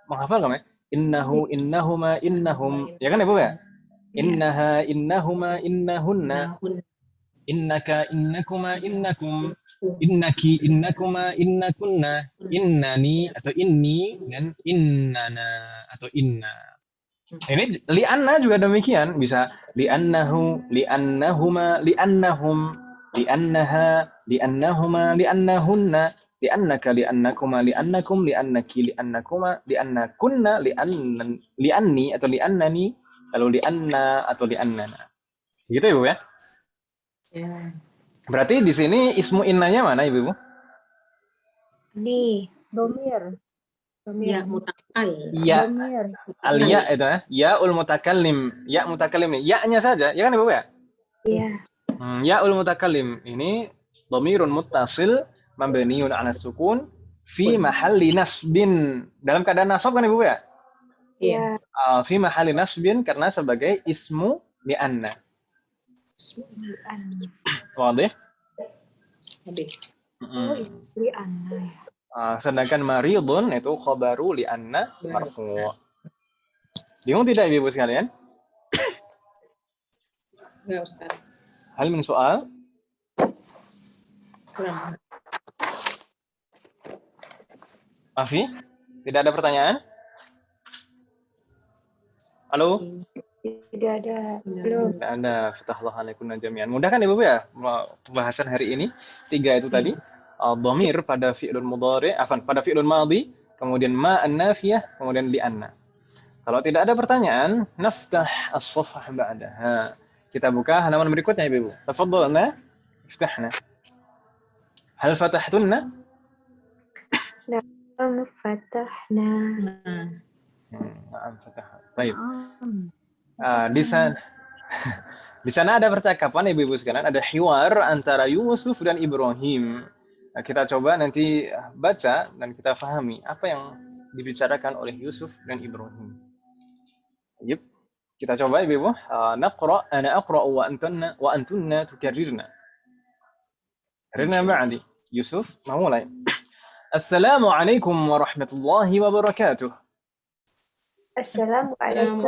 menghafal kan ya? Innahu, innahuma, innahum. Ya kan Ibu ya? Innaha, innahuma, innahunna. Innaka, innakuma, innakum. Innaki, innakuma, innakunna. Innani atau inni dan innana atau inna. Ini li'anna juga demikian, bisa li'annahu, li'annahuma, li'annahum, li'annaha, li'annahuma, li'annahunna, li'annaka, li'annakuma, li'annakum, li'annaki, li'annakuma, li'annakunna, li'anni atau li'annani, lalu li'anna atau li'annana. Gitu ya, Bu ya? Ya. Berarti di sini ismu innanya mana, Ibu? Nih, Domir. Ya mutakal. Ya, Domir. alia itu ya. Ya ul mutakallim. Ya mutakallim nih. Ya-nya saja, ya kan Ibu ya? iya. Ya ul mutakallim ini dhamirun muttasil mabniun 'ala sukun fi mahalli nasbin. Dalam keadaan nasab kan Ibu ya? Iya. Fi mahalli nasbin karena sebagai ismu li'anna. Wadih? Lebih. Li'anna ya. Sedangkan maridun itu khabaru li'anna marfu'. Bingung tidak Ibu sekalian? Enggak, Ustaz. Hal min soal? Kurang. Afi? Tidak ada pertanyaan? Halo? Tidak ada. Belum. Tidak ada. Fatahullah alaikunna jami'an. Mudah kan Ibu ya? Pembahasan hari ini. 3 itu tadi. Dhamir pada fi'lun mudhari, pada fi'lun madhi, kemudian ma an-nafiyah, kemudian li'anna. Kalau tidak ada pertanyaan, naftah as-safhah ba'daha. Kita buka halaman berikutnya Ibu. Tafadhalna, iftahna. Hal fatahtunna? Na'am fatahna. Na'am fatahna. Baik. Di sana ada percakapan Ibu sekalian, ada hiwar antara Yusuf dan Ibrahim. Kita coba nanti baca dan kita fahami apa yang dibicarakan oleh Yusuf dan Ibrahim. Yep. Kita coba Ibu. Naqra, ana aqra'u wa antunna tukarrirna. Karena ba'di. Yusuf memulai. Assalamualaikum warahmatullahi wabarakatuh. Assalamualaikum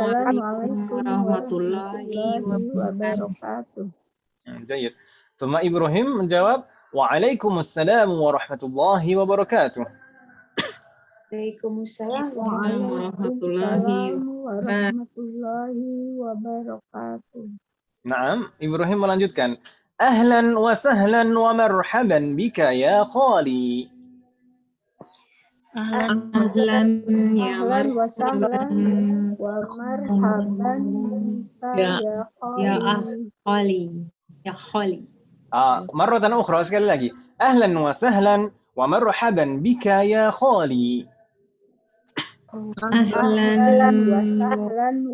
warahmatullahi wabarakatuh. Baik. Thumma Ibrahim menjawab, Waalaikumsalam warahmatullahi wabarakatuh. Waalaikumsalam warahmatullahi warahmatullahi wabarakatuh. Naam, Ibrahim melanjutkan. Ahlan wa sahlan wa marhaban bika ya khali. Ahlan ya Ahlan wa sahlan marhaban wa marhaban bika ya khali. khali. Ya khali. Marratan ukhra, sekali lagi. Ahlan wa sahlan wa marhaban bika ya khali. Ahlan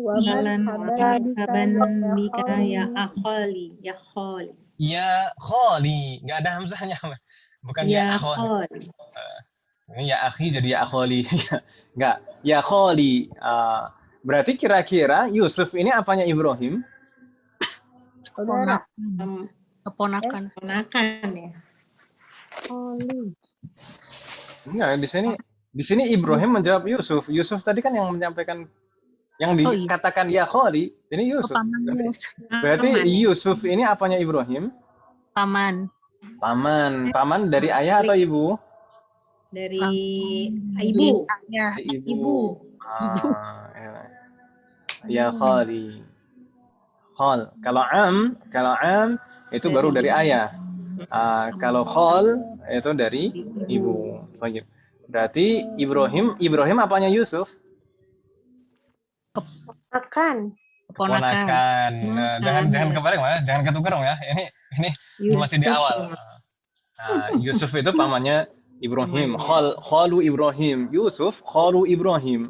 wa sahlan wa marhaban bika ya akhali. Ya khali. Ya khali, nggak ada hamzahnya, bukan ya khali. Ini ya akhi jadi ya akholi. Nggak, ya khali. Berarti kira-kira Yusuf ini apanya Ibrahim? Saudara. Keponakan. Keponakan ya. Khali. Enggak, di sini Ibrahim menjawab Yusuf. Yusuf tadi kan yang menyampaikan, yang dikatakan ya khali, ini Yusuf. Berarti Yusuf ini apanya Ibrahim? Paman. Paman dari ayah atau ibu? Dari ibu. Ibu. Ya khali. Khal. Kalau am itu baru dari ayah. Kalau khal itu dari ibu. Baik. Berarti Ibrahim apanya Yusuf? Keponakan. Nah, jangan kebalik, jangan ketukar ya. Ini masih di awal. Yusuf itu pamannya Ibrahim. Khalu Ibrahim. Yusuf khalu Ibrahim.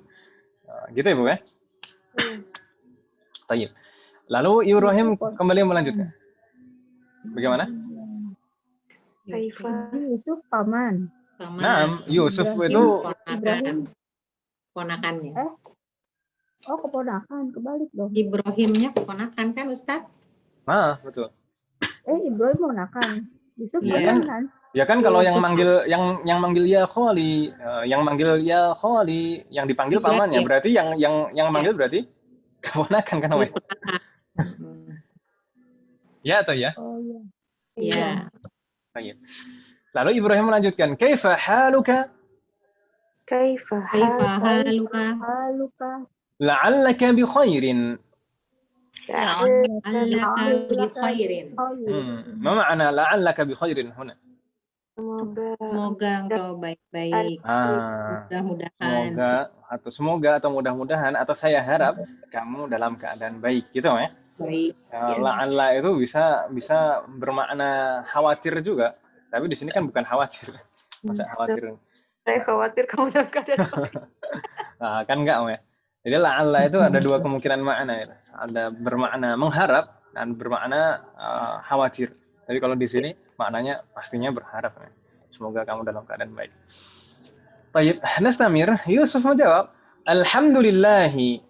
Gitu ya, Bu ya? Baik. Lalu Ibrahim kembali melanjutkan. Bagaimana? Yusuf paman. Nah, Yusuf itu Ibrahim keponakannya. Oh, keponakan, kebalik dong. Ibrahimnya keponakan kan, Ustadz? Betul. Ibrahim ponakan. Yusuf Iya. ponakan. Ya kan kalau yang manggil ya khali, yang dipanggil pamannya, berarti yang manggil berarti keponakan kan namanya. Ya atau ya? Oh iya. Iya. Baik. Lalu Ibrahim melanjutkan, "Kaifa haluka?" Kaifa haluka? La'allaka bi khairin. La'allaka bi khairin. Ma ma'na la'allaka bi khairin huna? Semoga engkau baik-baik. Mudah-mudahan. Semoga atau mudah-mudahan atau saya harap kamu dalam keadaan baik, gitu ya. Baik. La'alla itu bisa bermakna khawatir juga. Tapi di sini kan bukan khawatir. Masa khawatir? Saya khawatir kamu dalam keadaan baik. Kan enggak, ya. Jadi la'alla itu ada dua kemungkinan makna ya. Ada bermakna mengharap dan bermakna khawatir. Jadi kalau di sini maknanya pastinya berharap ya. Semoga kamu dalam keadaan baik. Baik, nastamir. Yusuf menjawab, Alhamdulillahi.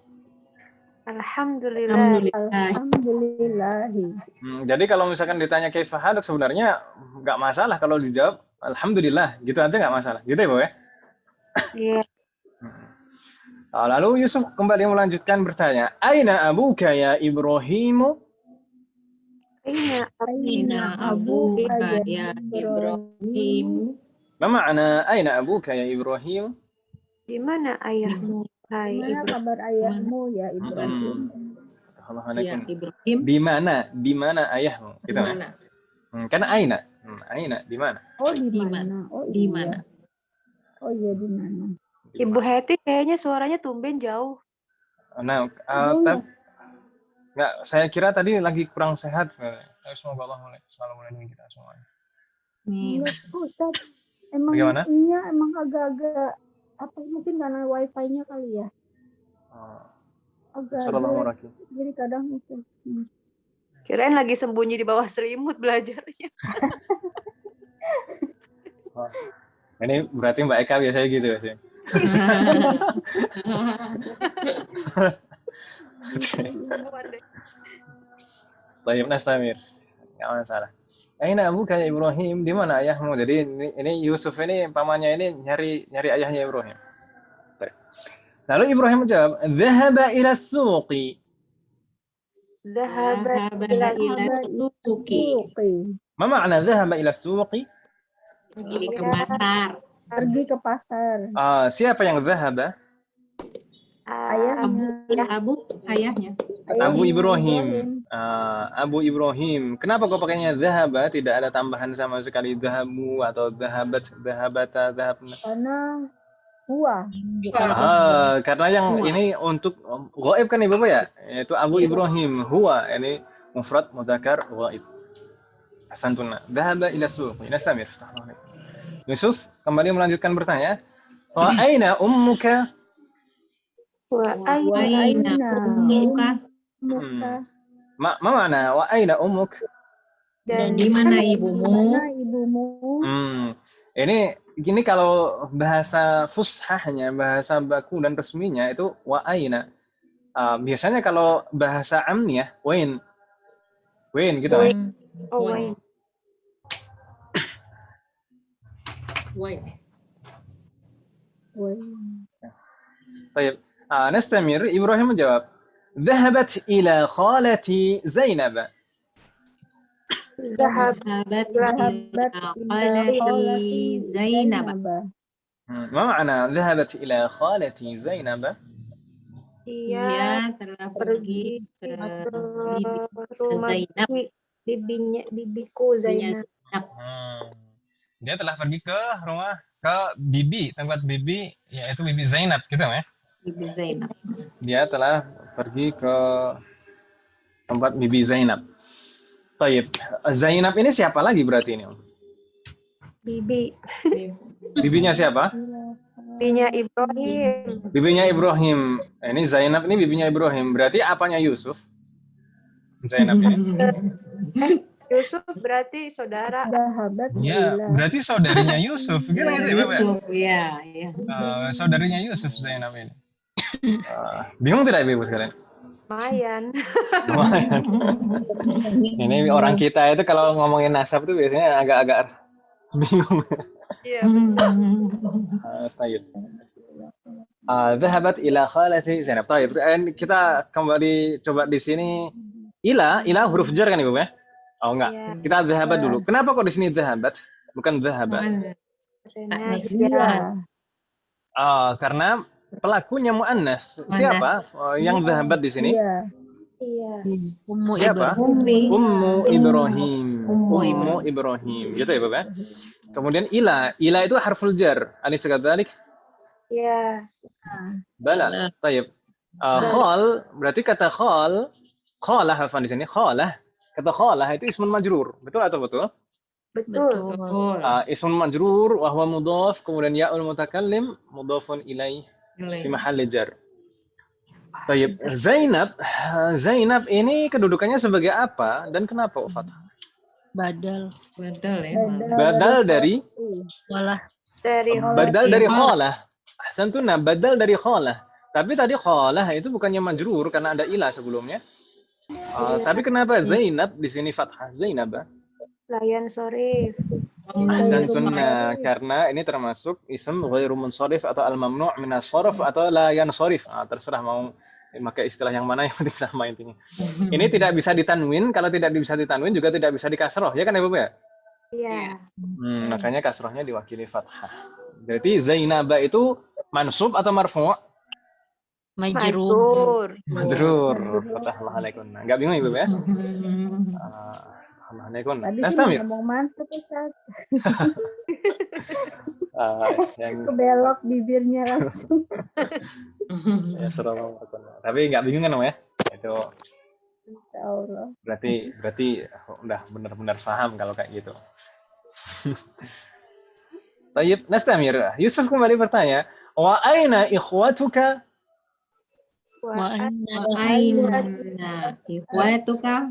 Alhamdulillahi. Jadi kalau misalkan ditanya kaifa haluk, sebenarnya nggak masalah kalau dijawab Alhamdulillah, gitu aja nggak masalah. Gitu ya, Bu ya? Iya. Lalu Yusuf kembali melanjutkan bertanya, Aina abuka ya Ibrahimu? Aina abuka ya Ibrahim. Ma ma'na aina abuka ya Ibrahim? Di mana ayahmu? Mana kabar ayahmu ya Ibrahim? Ya Ibrahim. Di mana ayahmu? Gitu. Di mana? Kan aina. Aina di mana? Oh, di mana? Oh, di mana? Oh iya, di mana? Ibu Heti kayaknya suaranya tumben jauh. Nah, nggak, saya kira tadi lagi kurang sehat. Semoga Allah selalu melindungi kita semuanya. Ustaz, emang bagaimana? Iya, emang agak-agak apa mungkin karena wifi-nya kali ya. Agak-agak. Jadi kadang itu. Kirain lagi sembunyi di bawah selimut belajarnya. Ini berarti Mbak Eka biasanya gitu ya sih. Baik, nastamir. Nggak masalah. Aina abuka ya Ibrahim, di mana ayahmu? Jadi ini Yusuf ini pamannya ini nyari ayahnya Ibrahim. Lalu Ibrahim menjawab, "Dhahaba ila as-suqi." Dhahaba ila as-suqi. Ma ma'na dhahaba ila as-suqi? Pergi ke pasar. Pergi ke pasar. Siapa yang dhahaba? Ayahnya. Ayahnya. Abu Ibrahim. Abu Ibrahim. Kenapa kau pakainya dhahaba? Tidak ada tambahan sama sekali dhahabu atau dhahabat, dhahabata, dhahabna. Karena huwa. Karena yang ini untuk ghaib kan Ibu ya? Yaitu Abu Ibrahim. Huwa ini mufrad mudzakkar ghaib. Ahsantuna. Dhahaba ila suq. Nastamir. Yusuf kembali melanjutkan bertanya. Wa aina ummuka? Wa Aina ummuka. Ma mana wa aina ummuk? Dan di mana ibumu? Mana ibumu? Ini kalau bahasa fushahnya, bahasa baku dan resminya itu wa aina. Biasanya kalau bahasa amniyah wain gitu. Wain. طيب نستمر. إبراهيم menjawab ذهبت إلى خالتي زينب. Zahabat ila khalati Zainab. ما معنى ذهبت إلى خالتي زينب؟ Ia telah pergi ke Zainab. Bibiku Zainab. Dia telah pergi ke rumah tempat bibi, yaitu bibi Zainab gitu ya. Bibi Zainab. Dia telah pergi ke tempat bibi Zainab. Taib. Zainab ini siapa lagi berarti ini? Bibi. Bibinya siapa? Bibinya Ibrahim. Bibinya Ibrahim. Ini Zainab ini bibinya Ibrahim. Berarti apanya Yusuf? Zainab ini. Yusuf berarti saudara. Ya, berarti saudarinya Yusuf. Gitu sih, Yusuf, ya. Saudarinya Yusuf Zainab ini. Bingung tidak Ibu sekalian? Lumayan. Ini orang kita itu kalau ngomongin nasab tuh biasanya agak-agak bingung. Iya. Baik. Dhahabat ila khalati Zainab. Baik. Kita kembali coba di sini. Ila huruf jar kan Ibu ya? Oh enggak. Ya. Kita dhahabat dulu. Kenapa kok di sini dhahabat? Bukan dhahaba? Karena pelakunya muannas. Siapa yang dhahabat di sini? Iya. Siapa? Ummu Ibrahim. Ummu Ibrahim. Gitu ya, Bapak? Kemudian ila itu harful jar. Alis kadzalik? Iya. Bala. Tayyib. Khal berarti kata khalah hafan di sini. Khalah. Kata khalah itu ismun majrur. Betul atau betul? Betul. Ismun majrur wa huwa mudhaf, kemudian ya'ul mutakallim mudhafun ilaih fi mahalli jar. Tayyib. Zainab ini kedudukannya sebagai apa dan kenapa fathah? Badal ya. Badal dari badal dari khalah. Ahsantuna, badal dari khalah. Tapi tadi khalah itu bukannya majrur karena ada ila sebelumnya. Tapi kenapa Zainab di sini fathah? Zainab. Layan sorif. Ahsantuna, karena ini termasuk ism ghairu munsharif atau al-mamnu' min as-sarf atau la yansharif. Terserah mau pakai istilah yang mana, yang penting sama intinya. Ini tidak bisa ditanwin, kalau tidak bisa ditanwin juga tidak bisa dikasroh, ya kan Ibu ya? Iya. Makanya kasrohnya diwakili fathah. Berarti Zainab itu mansub atau marfu'? Majrur. Fathah Allah alaikum. Enggak bingung Ibu ya? Allah alaikum. Nastamir. Ngomong mantap Ustaz. Kebelok bibirnya langsung. Ya, tapi nggak bingung kan ya? Itu Allah. berarti udah benar-benar paham kalau kayak gitu. Tayyib, nastamir. Yusuf kembali bertanya, wa aina ikhwatuka? Wa aina ikhwatuka?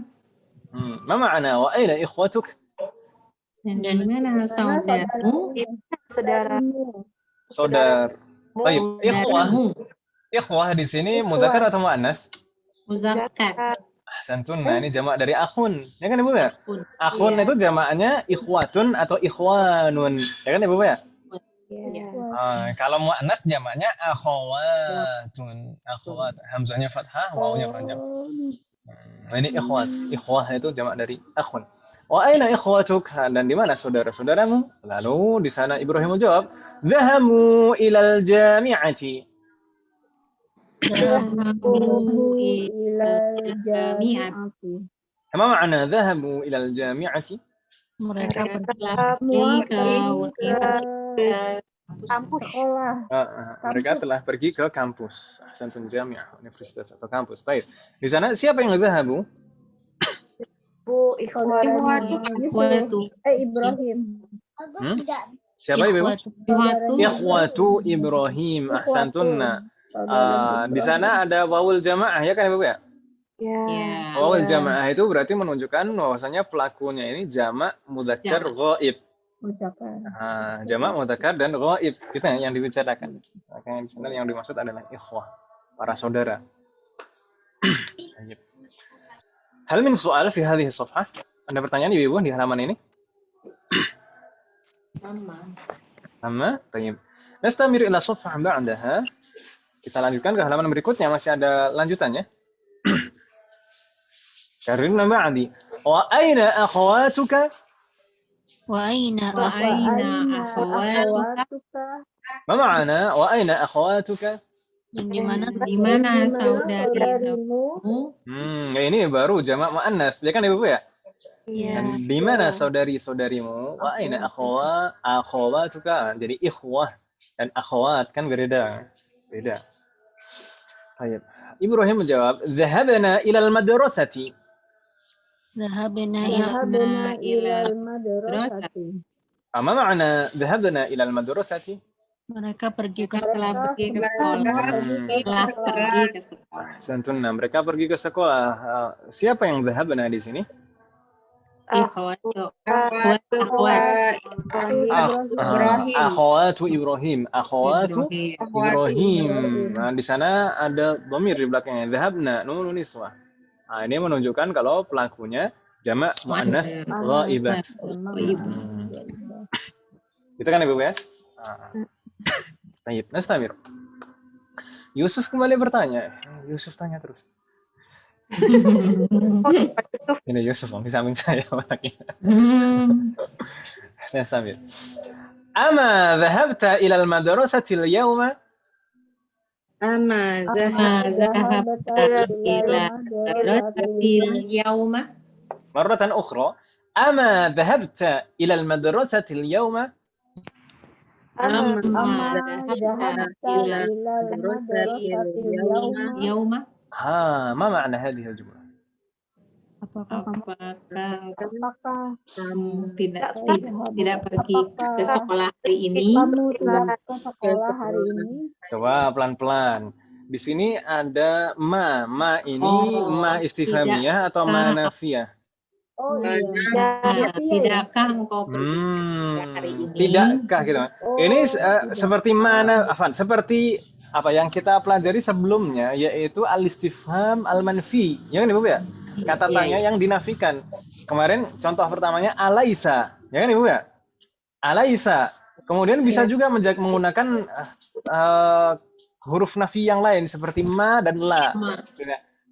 Ma ma'ana wa aina ikhwatuk? Dan mana saudaramu? Saudar. Baik, ikhwah di sini muzakkar atau muannats? Muzakkar. Ahsantuna, ini jamak dari akhun. Ya kan Ibu ya? Akhun itu jamaknya ikhwatun atau ikhwanun. Ya kan Ibu ya? Kalau muannats jamaknya akhawatun. Akhwat, hamzahnya fathah, wawunya panjang. Ini ikhwat. Ikhwah itu jamak dari akhun. Wa aina ikhwatuk? Dan di mana saudara-saudaramu? Lalu di sana Ibrahim menjawab, "Dhahabu ilal jami'ati." Dhahabu ilal jami'ati. Ma ma'na dhahabu ilal jami'ati? Mereka telah Semua pergi ke pergi universitas. Kampus. sekolah. Mereka telah pergi ke kampus. Ahsantun, jami'ah, universitas atau kampus. Baik. Di sana siapa yang dhahabu? Bu Saudaranya Ikhwatu. Ibrahim. Siapa Ibu? Ikhwatu. Ikhwatu Ibrahim. Ahsantunna. Di sana ada wawul jamaah ya kan Ibu ya? Ya. Wawul jamaah itu berarti menunjukkan bahwasanya pelakunya ini jamak mudzakkar ghaib. Jamak mudzakkar dan ghaib. Itu yang dibicarakan. Makanya di sana yang dimaksud adalah ikhwah, para saudara. Hal min soal fi hadhihi safhah? Ada pertanyaan Ibu di halaman ini? Sama. Tayyib. Nastamir ila safhah ba'daha. Kita lanjutkan ke halaman berikutnya, masih ada lanjutannya. Karena ba'di. Wa aina akhawatuka? Wa aina akhawatuka? Ma ma'ana wa aina akhawatuka? Di mana saudarimu? Ini baru jamak muannas, ya kan Ibu ya? Iya. Di mana saudari-saudarimu? Wa aina akhawatuka? Jadi ikhwah dan akhawat kan beda. Baik. Ibrahim menjawab, "Dhahabna ila al-madrasati." Dhahabna ilal madrasati. Ma ma'na dhahabna ila al-madrasati? Mereka pergi ke sekolah. Santuna, mereka pergi ke sekolah. Siapa yang dhahabna di sini? Akhawatu Ibrahim. Nah, di sana ada dhamir di belakangnya. Dhahabna nunun niswah. Nah, ini menunjukkan kalau pelakunya jamak muannats ghaibat. Itu kan Ibu ya? Baik, nastamir. Yusuf kembali bertanya. Yusuf tanya terus. Ini Yusuf di samping saya otaknya. Nastamir. Ama dhahabta ila al-madrasati al-yawma? Ama dhahabta ila madrasati al-yawma? Marratan ukhra. Ama dhahabta ila al-madrasati al-yawma? Ama dhahabta ila madrasati al-yawma? Ma ma'na hadhihi al-jumlah? Apakah kamu tidak pergi ke sekolah hari ini? Kamu tidak ke sekolah hari ini? Coba pelan-pelan. Di sini ada ma ini ma istifhamiyah atau ma nafiyah? Oh iya. Tidakkah engkau pergi ke sekolah hari ini? Tidakkah gitu. Ini seperti mana? Seperti apa yang kita pelajari sebelumnya, yaitu al-istifham al-manfi. Ya kan Ibu ya? Kata tanya yang dinafikan. Kemarin contoh pertamanya alaisa. Ya kan Ibu ya? Alaisa. Kemudian bisa juga menggunakan huruf nafi yang lain seperti ma dan la.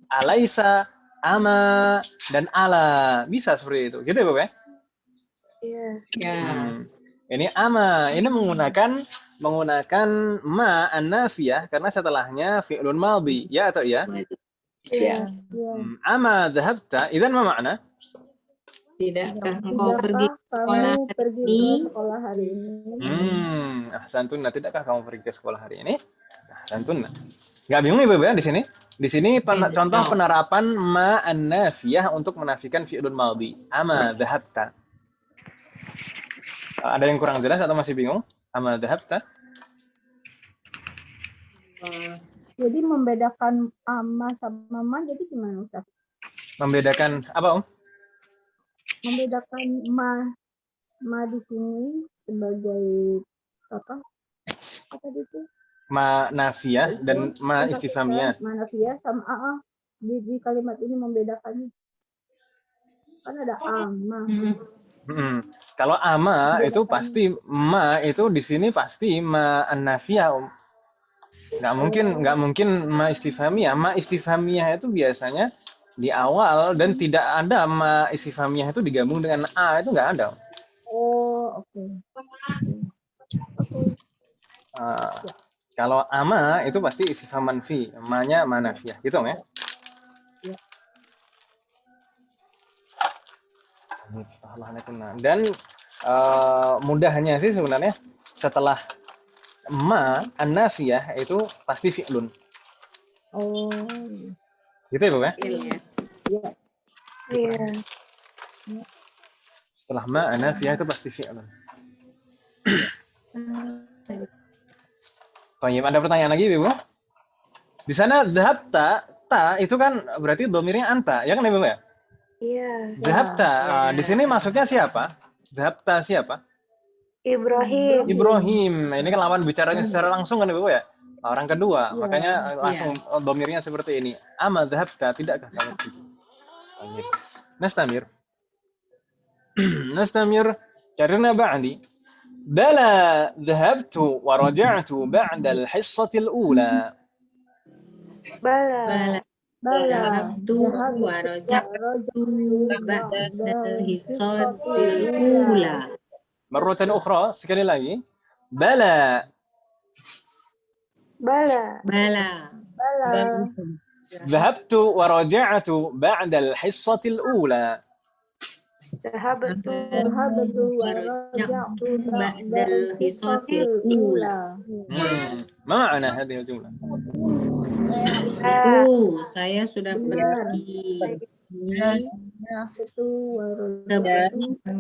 Alaisa, ama, dan ala. Bisa seperti itu. Gitu ya Ibu ya? Iya. Ini ama. Ini menggunakan ma an-nafiyah karena setelahnya fi'lun madhi. Ya atau ya? Iya. Ama dhahabta, idzan ma ma'na? Tidakkah engkau pergi ke sekolah hari ini? Ahsantunna, tidakkah kamu pergi ke sekolah hari ini? Ahsantunna. Enggak bingung Ibu ya di sini? Di sini contoh penerapan ma an-nafiyah untuk menafikan fi'lun madhi. Ama dhahabta. Ada yang kurang jelas atau masih bingung? Ama dhahabta? Jadi membedakan ama sama ma jadi gimana Ustaz? Membedakan apa Membedakan ma di sini sebagai apa? Apa itu? Ma nafiyah dan ma istifhamiyah. Ma nafiyah sama di kalimat ini membedakannya. Kan ada ama. Kalau ama itu pasti ma itu di sini pasti ma an-nafiyah. Nggak mungkin ma istifhamiyah. Ma istifhamiyah itu biasanya di awal dan tidak ada ma istifhamiyah itu digabung dengan a, itu nggak ada. Oh, oke. Ah, kalau ama itu pasti istifham manfi, ma-nya manafiyah, gitu ya. Dan mudahnya sih sebenarnya setelah ma an-nafiyah itu pasti fi'lun. Oh, Gitu ya, Bu ya? Iya. Iya. Setelah ma an-nafiyah itu pasti fi'lun. Baik, ada pertanyaan lagi, Bu? Di sana dhahabta, ta itu kan berarti domirnya anta, ya kan ya, Bu ya? Iya. Dhahabta, di sini maksudnya siapa? Dhahabta siapa? Ibrahim. Ibrahim. Ini kan lawan bicaranya secara langsung kan Ibu ya? Orang kedua. Makanya langsung domirnya seperti ini. Ama dhahabta, tidakkah kamu pergi? Baik. Nastamir. Nastamir. Karena ba'di. Bala dhahabtu wa raja'tu ba'da al-hissati al-ula. Bala. Dhahabtu wa raja'tu ba'dal hissatil ula. Marratan ukhra, sekali lagi. Bala. ذهبت ورجعت بعد الحصة الأولى. ذهبت ورجعت ba'dal hissatil ula. ما معنى هذه الجملة؟ Saya sudah pergi.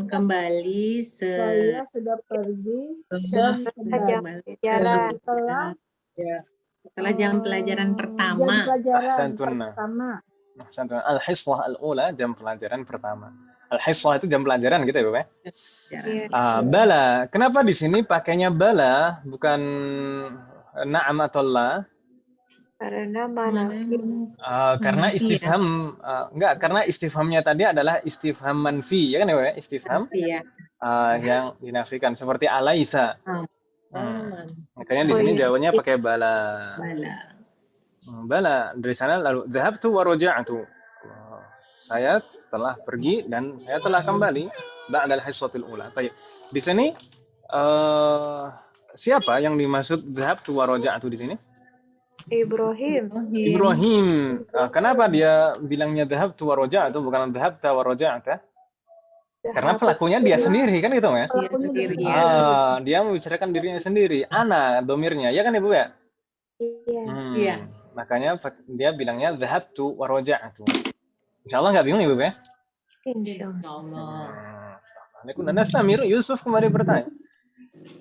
Kembali saya sudah pergi dan kembali setelah jam pelajaran pertama. Al-hissah al-ula, jam pelajaran pertama. Al-hissah itu jam pelajaran gitu ya, Bu ya? Bala. Kenapa di sini pakainya bala bukan na'am atau la? Karena mana? Karena istifham enggak, karena istifhamnya tadi adalah istifham manfi, ya kan ya, istifham yang dinafikan seperti alaisa. Makanya di sini jawabannya pakai bala. Bala. Dari sana lalu dhahabtu wa raja'tu. Saya telah pergi dan saya telah kembali ba'dal hissatil ula. Baik. Di sini siapa yang dimaksud dhahabtu wa raja'tu di sini? Ibrahim. Kenapa dia bilangnya dhahabtu wa raja'tu bukan dhahabta wa raja'ta? Karena pelakunya dia sendiri kan gitu ya? Dia membicarakan dirinya sendiri. Ana domirnya, ya kan Ibu ya? Iya. Makanya dia bilangnya dhahabtu wa raja'tu. Insyaallah nggak bingung Ibu ya? Insyaallah. Nana Samir Yusuf kembali bertanya.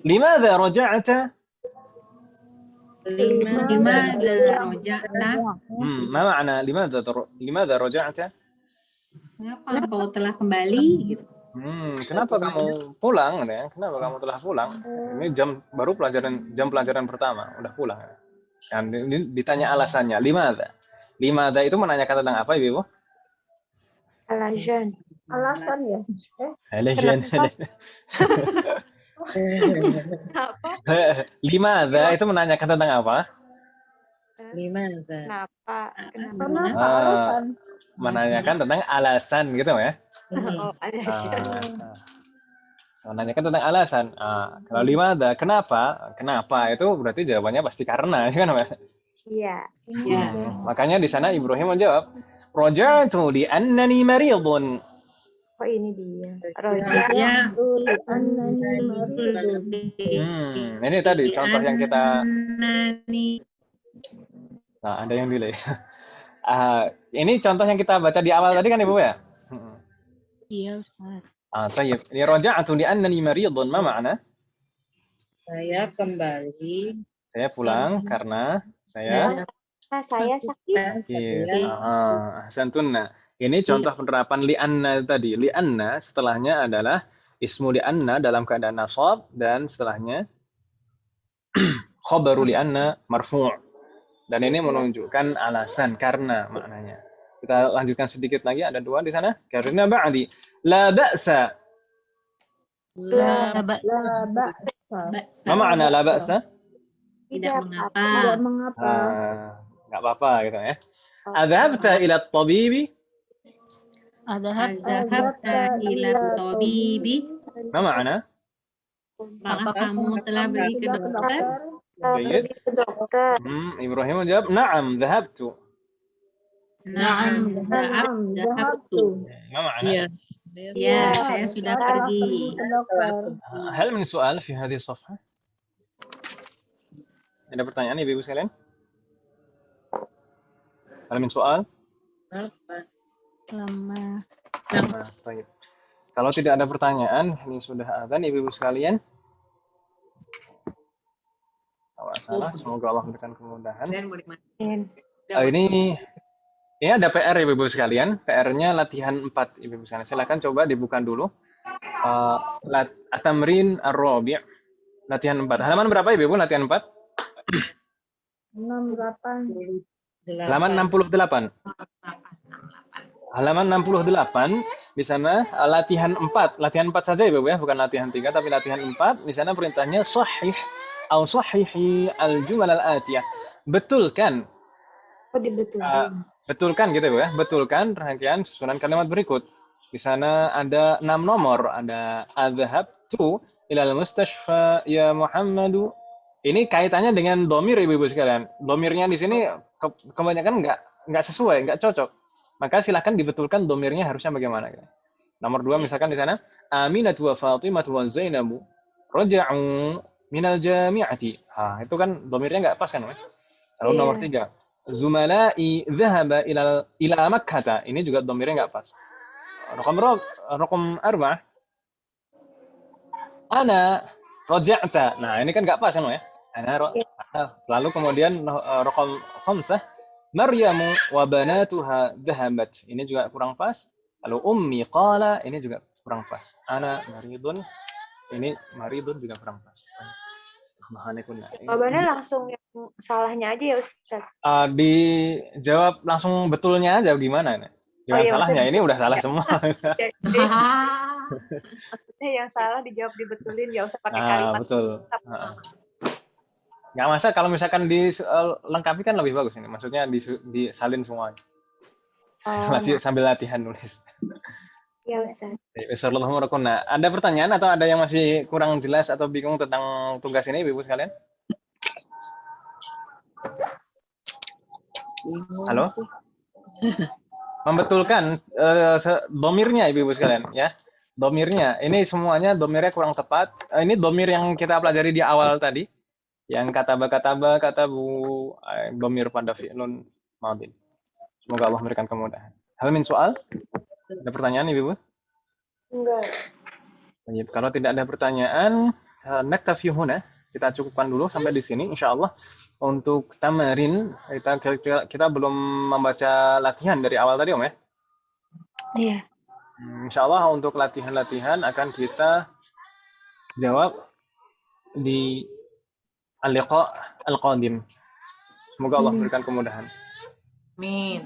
Limadha raja'ta? Limadha raja'ta? Ma ma'na limadha raja'ta? Kenapa kau telah kembali gitu? Kenapa kamu pulang ya? Kenapa kamu telah pulang? Ini baru jam pelajaran pertama, udah pulang. Dan ini ditanya alasannya, limadha. Limadha itu menanyakan tentang apa, Ibu? Alasan ya? Alasan. Limadha itu menanyakan tentang apa? Kenapa? Alasan. Menanyakan tentang alasan gitu ya? Menanyakan tentang alasan. Kalau limadha, kenapa? Kenapa itu berarti jawabannya pasti karena, kan Mbak? Iya. Makanya di sana Ibrahim menjawab, raja'tu li annani maridun. Oh ini dia. Raja'tu li annani maridun. Ini tadi contoh yang kita. Nah, ada yang delay. Ini contoh yang kita baca di awal tadi kan Ibu ya? Iya, Ustaz. Tayyib. Ini raja'tu li annani maridun, ma ma'na? Saya kembali. Saya pulang karena saya sakit. Ahsantunna. Ini contoh penerapan li'anna tadi. Li'anna setelahnya adalah ismu li'anna dalam keadaan nasab dan setelahnya khabaru li'anna marfu'. Dan ini menunjukkan alasan karena maknanya. Kita lanjutkan sedikit lagi, ada dua di sana. Karena ba'di. La ba'sa. La ba'sa. Ma ma'na la ba'sa? Tidak mengapa. Nggak apa-apa gitu ya. Adhabta ila at-tabibi? Azhabta ila tabibi. Ma ma'ana? Apa kamu telah pergi ke dokter? Baik. Ibrahim menjawab, "Na'am, dhahabtu." Naam, zahabtu. Ma ma'ana? Iya. Ya, saya sudah pergi. ke dokter. Hal min soal fi hadhihi safhah? Ada pertanyaan Ibu sekalian? Hal min soal? Lama. Nah, baik. Kalau tidak ada pertanyaan, ini sudah azan Ibu sekalian. Salah, semoga Allah memberikan kemudahan. Ini ada PR Ibu sekalian. PR-nya latihan 4 Ibu sekalian. Silakan coba dibuka dulu. At-tamrin ar-rabi'. Latihan 4. Halaman berapa Ibu? Latihan 4? 68. Halaman 68. Halaman 68 di sana latihan 4. Latihan 4 saja Ibu ya, bukan latihan 3 tapi latihan 4. Di sana perintahnya sahih atau sahihi al-jumal al-atiyah. Betulkan. Betulkan gitu ya. Betulkan rangkaian susunan kalimat berikut. Di sana ada 6 nomor. Ada adhabtu ilal mustashfa ya Muhammadu. Ini kaitannya dengan domir Ibu sekalian. Domirnya di sini kebanyakan nggak sesuai, nggak cocok. Maka silahkan dibetulkan domirnya harusnya bagaimana. Nomor 2 misalkan di sana Aminatu wa Fatimatu wa Zainabu raja'u minal jami'ati. Itu kan domirnya nggak pas kan? Lalu nomor 3 Zumala'i dhahaba ila Makkah. Ini juga domirnya nggak pas. Raqam 4 Ana raja'ta. Nah, ini kan nggak pas kan ya? Lalu kemudian raqam 5 Maryamu wa banatuha dhahabat. Ini juga kurang pas. Lalu ummi qala, ini juga kurang pas. Ana maridun. Ini maridun juga kurang pas. Jawabannya langsung yang salahnya aja ya Ustaz. Dijawab langsung betulnya aja gimana? Jangan salahnya, ini udah salah semua. Maksudnya yang salah dijawab dibetulin, nggak usah pakai kalimat. Betul. Nggak masalah kalau misalkan dilengkapi kan lebih bagus ini. Maksudnya disalin semua. Sambil latihan nulis. Ya Ustaz. Nah, ada pertanyaan atau ada yang masih kurang jelas atau bingung tentang tugas ini Ibu sekalian? Halo? Membetulkan domirnya Ibu sekalian ya. Domirnya, ini semuanya domirnya kurang tepat. Ini domir yang kita pelajari di awal tadi. Yang kata bu domir pada fi'lun madin. Semoga Allah memberikan kemudahan. Hal min soal? Ada pertanyaan Ibu? Enggak. Kalau tidak ada pertanyaan, naktafi huna. Kita cukupkan dulu sampai di sini insyaallah. Untuk tamarin kita belum membaca latihan dari awal tadi Om ya? Iya. Insyaallah untuk latihan-latihan akan kita jawab di al-liqa al-qadim. Semoga Allah memberikan kemudahan. Amin.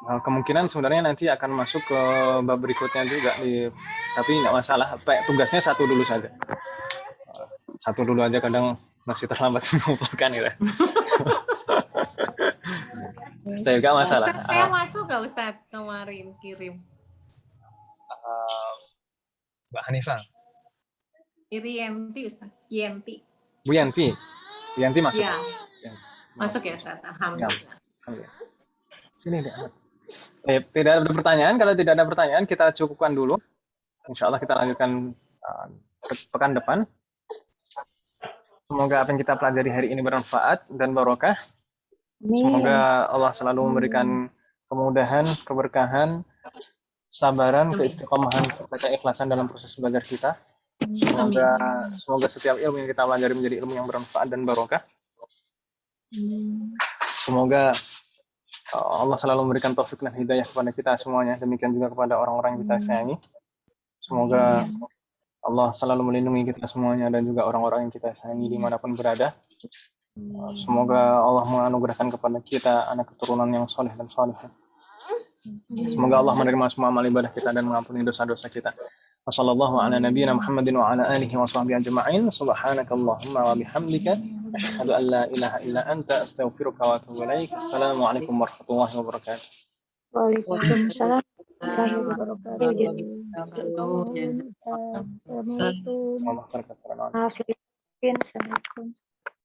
Nah, kemungkinan sebenarnya nanti akan masuk ke bab berikutnya juga tapi nggak masalah. Tugasnya satu dulu saja. Satu dulu aja kadang masih terlambat mengumpulkan gitu. Saya nggak masalah. Saya masuk nggak Ustadz kemarin kirim. Mbak Hanifah. Irianti Ustaz. Yenti. Bu Yanti. Bu Yanti masuk. Ya. Masuk ya Ustaz. Alhamdulillah. Sini deh. Tidak ada pertanyaan. Kalau tidak ada pertanyaan, kita cukupkan dulu. Insya Allah kita lanjutkan pekan depan. Semoga apa yang kita pelajari hari ini bermanfaat dan barokah. Semoga Allah selalu memberikan kemudahan, keberkahan, kesabaran, keistiqomahan, serta keikhlasan dalam proses belajar kita. Semoga setiap ilmu yang kita pelajari menjadi ilmu yang bermanfaat dan barokah. Semoga Allah selalu memberikan taufik dan hidayah kepada kita semuanya. Demikian juga kepada orang-orang yang kita sayangi. Semoga Allah selalu melindungi kita semuanya dan juga orang-orang yang kita sayangi dimanapun berada. Semoga Allah menganugerahkan kepada kita anak keturunan yang soleh dan soleh. Semoga Allah menerima semua amal ibadah kita dan mengampuni dosa-dosa kita. Wassallallahu ala nabiyyina Muhammadin wa ala alihi wa sahbihi ajma'in. Subhanakallahumma wa bihamdika asyhadu an la ilaha illa anta astaghfiruka wa atubu ilaik. Assalamualaikum warahmatullahi wabarakatuh. Waalaikumsalam warahmatullahi wabarakatuh. Assalamualaikum. Assalamualaikum. Maaf, Assalamualaikum.